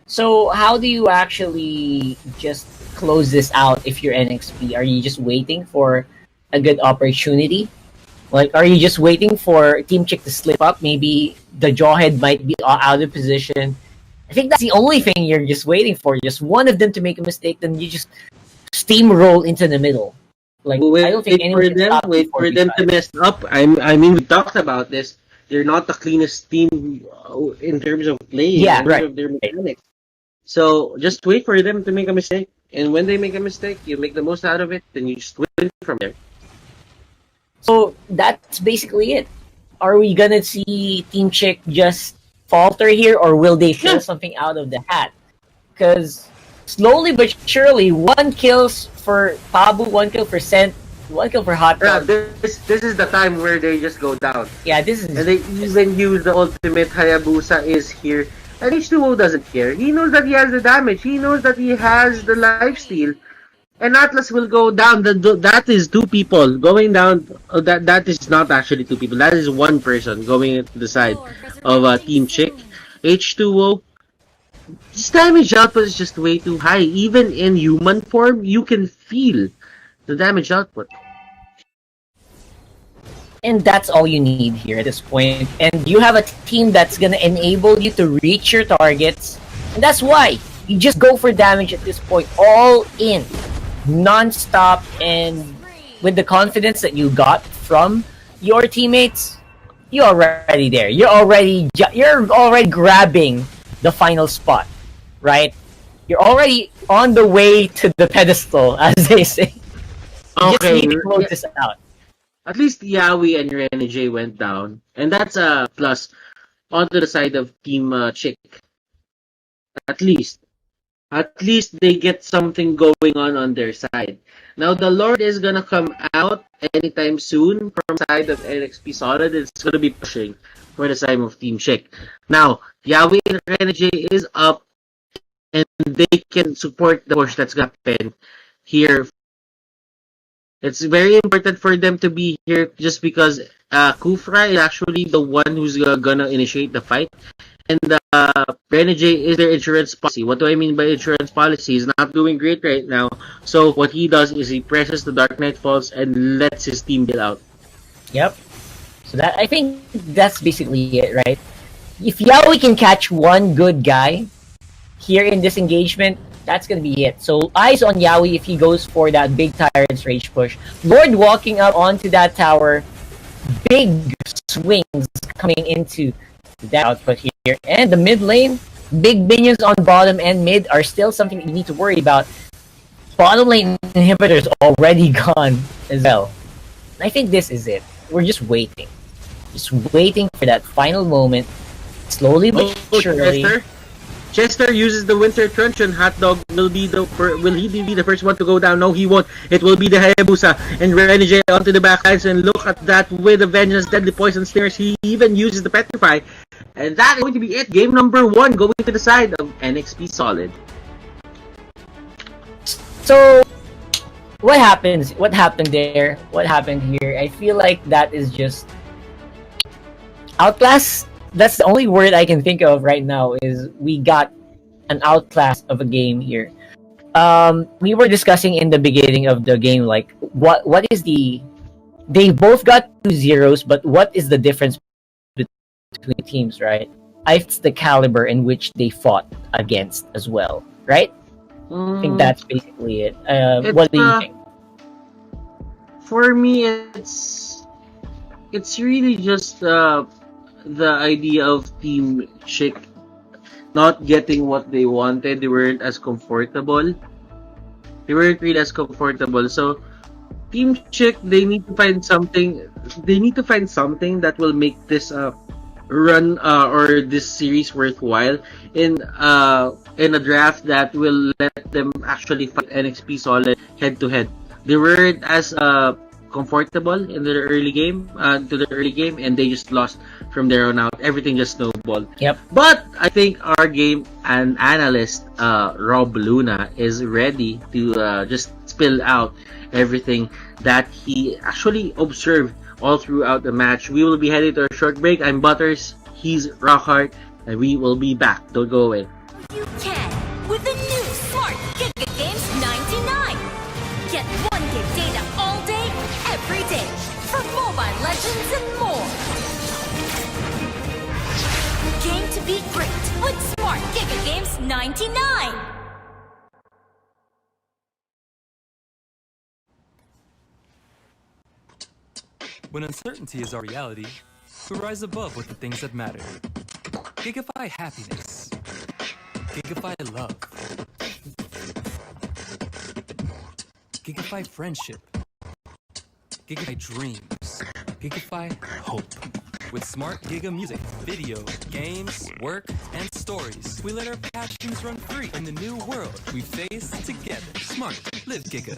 So how do you actually just close this out if you're NXP? Are you just waiting for a good opportunity? Like, are you just waiting for Team Chick to slip up? Maybe the Jawhead might be out of position. I think that's the only thing you're just waiting for. Just one of them to make a mistake, then you just steamroll into the middle. Like, I don't think anyone can stop wait for them to mess up. I mean, we talked about this. They're not the cleanest team in terms of playing, Yeah, in terms right. of their mechanics. So just wait for them to make a mistake, and when they make a mistake, you make the most out of it. Then you just win from there. So that's basically it. Are we gonna see Team Chick just falter here, or will they pull something out of the hat? Because slowly but surely, 1 kills for Pabu, 1 kill for Scent, 1 kill for Hot Yeah, Dog. this is the time where they just go down. Yeah, this is. And they even use the ultimate Hayabusa is here. And H2O doesn't care. He knows that he has the damage. He knows that he has the lifesteal. And Atlas will go down. That is 2 people going down. That is not actually 2 people. That is 1 person going to the side of Team Chick. H2O. His damage output is just way too high. Even in human form, you can feel the damage output. And that's all you need here at this point. And you have a team that's gonna enable you to reach your targets. And that's why you just go for damage at this point. All in. Non-stop, and with the confidence that you got from your teammates, you're already there. You're already grabbing the final spot, right? You're already on the way to the pedestal, as they say. You just need to close this out. At least Yawi and Renegade went down, and that's a plus onto the side of Team Chick. At least they get something going on their side. Now the Lord is gonna come out anytime soon from the side of NXP Solid. It's gonna be pushing for the side of Team Chick. Now Yawi and Renegade is up, and they can support the push that's gonna happen here. It's very important for them to be here just because Kufra is actually the one who's gonna initiate the fight. And Renegade is their insurance policy. What do I mean by insurance policy? He's not doing great right now. So what he does is he presses the Dark Knight Falls and lets his team get out. Yep. So that, I think that's basically it, right? If Yaoi can catch one good guy here in this engagement, that's gonna be it. So eyes on Yaoi if he goes for that big Tyrant's Rage push. Lord walking up onto that tower. Big swings coming into that output here. And the mid lane, big minions on bottom and mid are still something you need to worry about. Bottom lane inhibitors already gone as well. I think this is it. We're just waiting. Just waiting for that final moment. Slowly but surely. Chester uses the Winter Truncheon. Hot Dog will he be the first one to go down? No, he won't. It will be the Hayabusa and Renegade onto the backlines, and look at that with the Vengeance, Deadly Poison Stingers. He even uses the Petrify. And that is going to be it. Game number 1 going to the side of NXP Solid. So, what happens? What happened there? What happened here? I feel like that is just outclass. That's the only word I can think of right now. Is we got an outclass of a game here. We were discussing in the beginning of the game, like what is the? They both got 2 zeros, but what is the difference between teams, right? It's the caliber in which they fought against as well, right? I think that's basically it. What do you think? For me, it's really just the idea of Team Chick not getting what they wanted. They weren't as comfortable. They weren't really as comfortable. So Team Chick, they need to find something. They need to find something that will make this run or this series worthwhile in a draft that will let them actually fight NXP Solid head to head. They weren't as comfortable in the early game and they just lost from there on out. Everything just snowballed. Yep. But I think our game and analyst Rob Luna is ready to just spill out everything that he actually observed all throughout the match. We will be headed to a short break. I'm Butters, he's Rockhart, and we will be back. Don't go away. You can with the new Smart Giga Games 99. Get 1 gig data all day, every day, for Mobile Legends and more. Game to be great with Smart Giga Games 99. When uncertainty is our reality, we rise above with the things that matter. Gigify happiness. Gigify love. Gigify friendship. Gigify dreams. Gigify hope. With smart Giga music, video, games, work, and stories, we let our passions run free in the new world we face together. Smart, live Giga.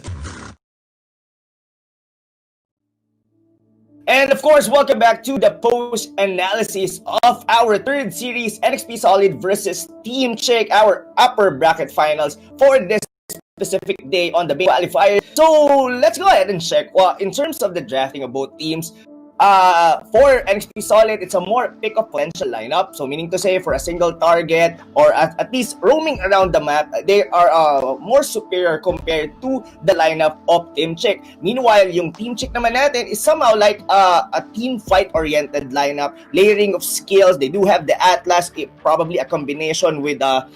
And of course, welcome back to the post-analysis of our third series, NXP Solid versus Team Chick, our upper bracket finals for this specific day on the main qualifier. So let's go ahead and check. Well, in terms of the drafting of both teams, for NXP Solid, it's a more pick-up potential lineup. So meaning to say, for a single target or at least roaming around the map, they are more superior compared to the lineup of Team Chick. Meanwhile, yung Team Chick naman natin is somehow like a team fight-oriented lineup, layering of skills. They do have the Atlas, probably a combination with the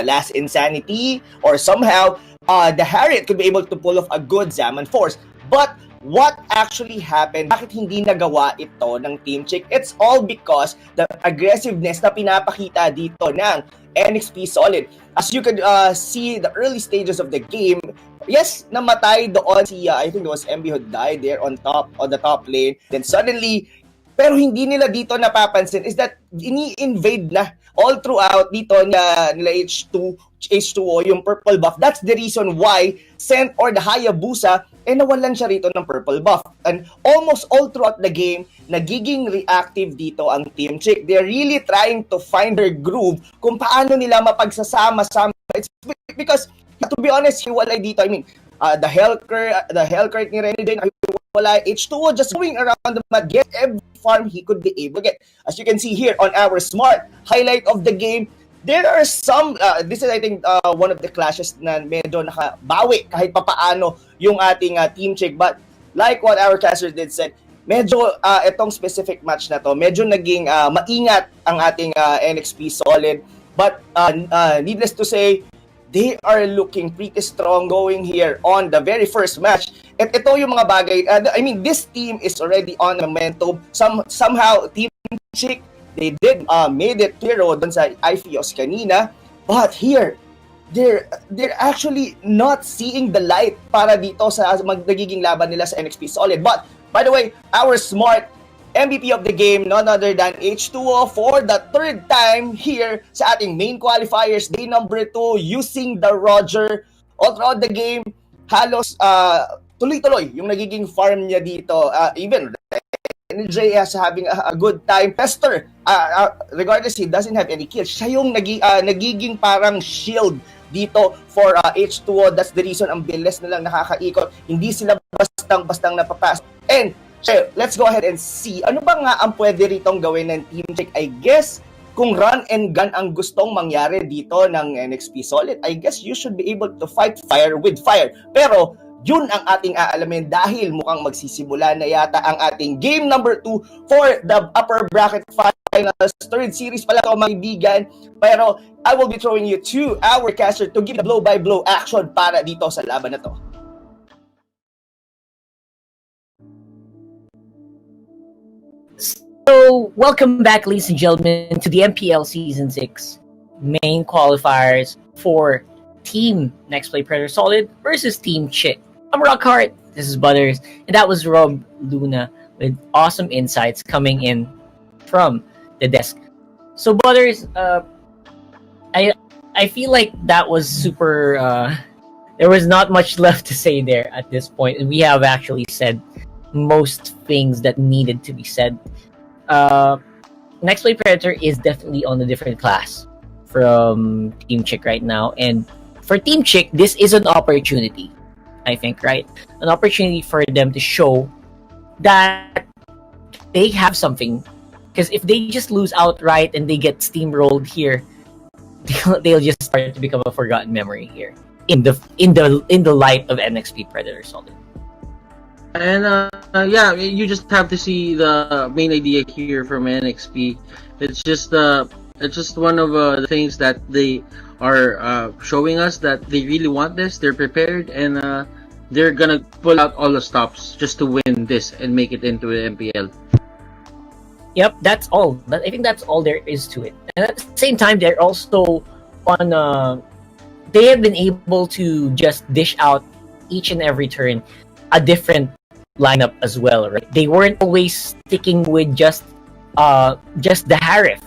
Last Insanity, or somehow the Harriet could be able to pull off a good Zaman Force. But what actually happened? Bakit hindi nagawa ito ng Team Chick? It's all because the aggressiveness na pinapakita dito ng NXP Solid. As you could see the early stages of the game, yes, namatay doon si, I think it was MB who died there on the top lane. Then suddenly, pero hindi nila dito napapansin is that ini-invade na all throughout dito nila H2O, yung purple buff. That's the reason why Scent or the Hayabusa, nawalan siya rito ng purple buff. And almost all throughout the game, nagiging reactive dito ang Team Chick. They're really trying to find their groove kung paano nila mapagsasama-sama. It's because, to be honest, hiwalay dito. I mean, the Hellcurt ni Renny wala, H2O just going around the map, get every farm he could be able to get. As you can see here on our smart highlight of the game, there are some, this is I think one of the clashes na medyo nakabawi kahit papaano yung ating Team Chick. But like what our caster did said, medyo itong specific match na to, medyo naging maingat ang ating NXP Solid. But needless to say, they are looking pretty strong going here on the very first match. At ito yung mga bagay, I mean, this team is already on momentum. Somehow, Team Chick, they did made it 0 dun sa IFIOS kanina. But here, they're actually not seeing the light para dito sa nagiging laban nila sa NXP Solid. But, by the way, our smart MVP of the game, none other than H2O for the third time here sa ating main qualifiers, day number 2, using the Roger all throughout the game. Halos tuloy-tuloy yung nagiging farm niya dito. Even NJ is having a good time. Pester, regardless he doesn't have any kills, siya yung nagiging parang shield dito for H2O. That's the reason ang bilis nilang nakakaikot. Hindi sila bastang napapasok. And so, let's go ahead and see ano ba nga ang pwede ritong gawin ng Team Chick. I guess kung run and gun ang gustong mangyari dito ng NXP Solid, I guess you should be able to fight fire with fire. Pero yun ang ating aalamin dahil mukhang magsisimula na yata ang ating game number 2 for the upper bracket finals. Third series pala ito, mga kaibigan. Pero I will be throwing you to our caster to give the blow-by-blow action para dito sa laban na to. So, Welcome back, ladies and gentlemen, to the MPL Season 6 main qualifiers for Team Next Play Predator Solid versus Team Chick. I'm Rockhart, this is Butters, and that was Rob Luna with awesome insights coming in from the desk. So Butters, I feel like that was super. There was not much left to say there at this point, and we have actually said most things that needed to be said. Next Play Predator is definitely on a different class from Team Chick right now, and for Team Chick, this is an opportunity, I think, right? An opportunity for them to show that they have something. Because if they just lose outright and they get steamrolled here, they'll just start to become a forgotten memory here in the light of NXP Predator Solid. And yeah, you just have to see the main idea here from NXP. It's just one of the things that they are showing us, that they really want this. They're prepared, and they're gonna pull out all the stops just to win this and make it into the MPL. Yep, that's all. I think that's all there is to it. And at the same time, they're also on. They have been able to just dish out each and every turn a different lineup as well, right? They weren't always sticking with just the Harif.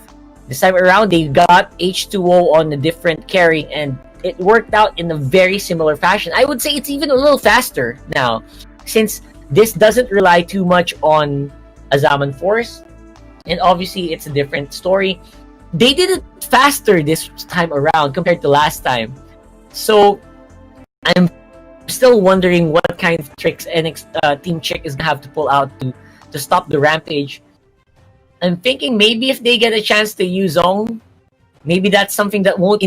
This time around, they got H2O on a different carry, and it worked out in a very similar fashion. I would say it's even a little faster now, since this doesn't rely too much on Azaman Force, and obviously it's a different story. They did it faster this time around compared to last time. So I'm still wondering what kind of tricks Team Chick is gonna have to pull out to stop the rampage. I'm thinking maybe if they get a chance to use Zong, maybe that's something that won't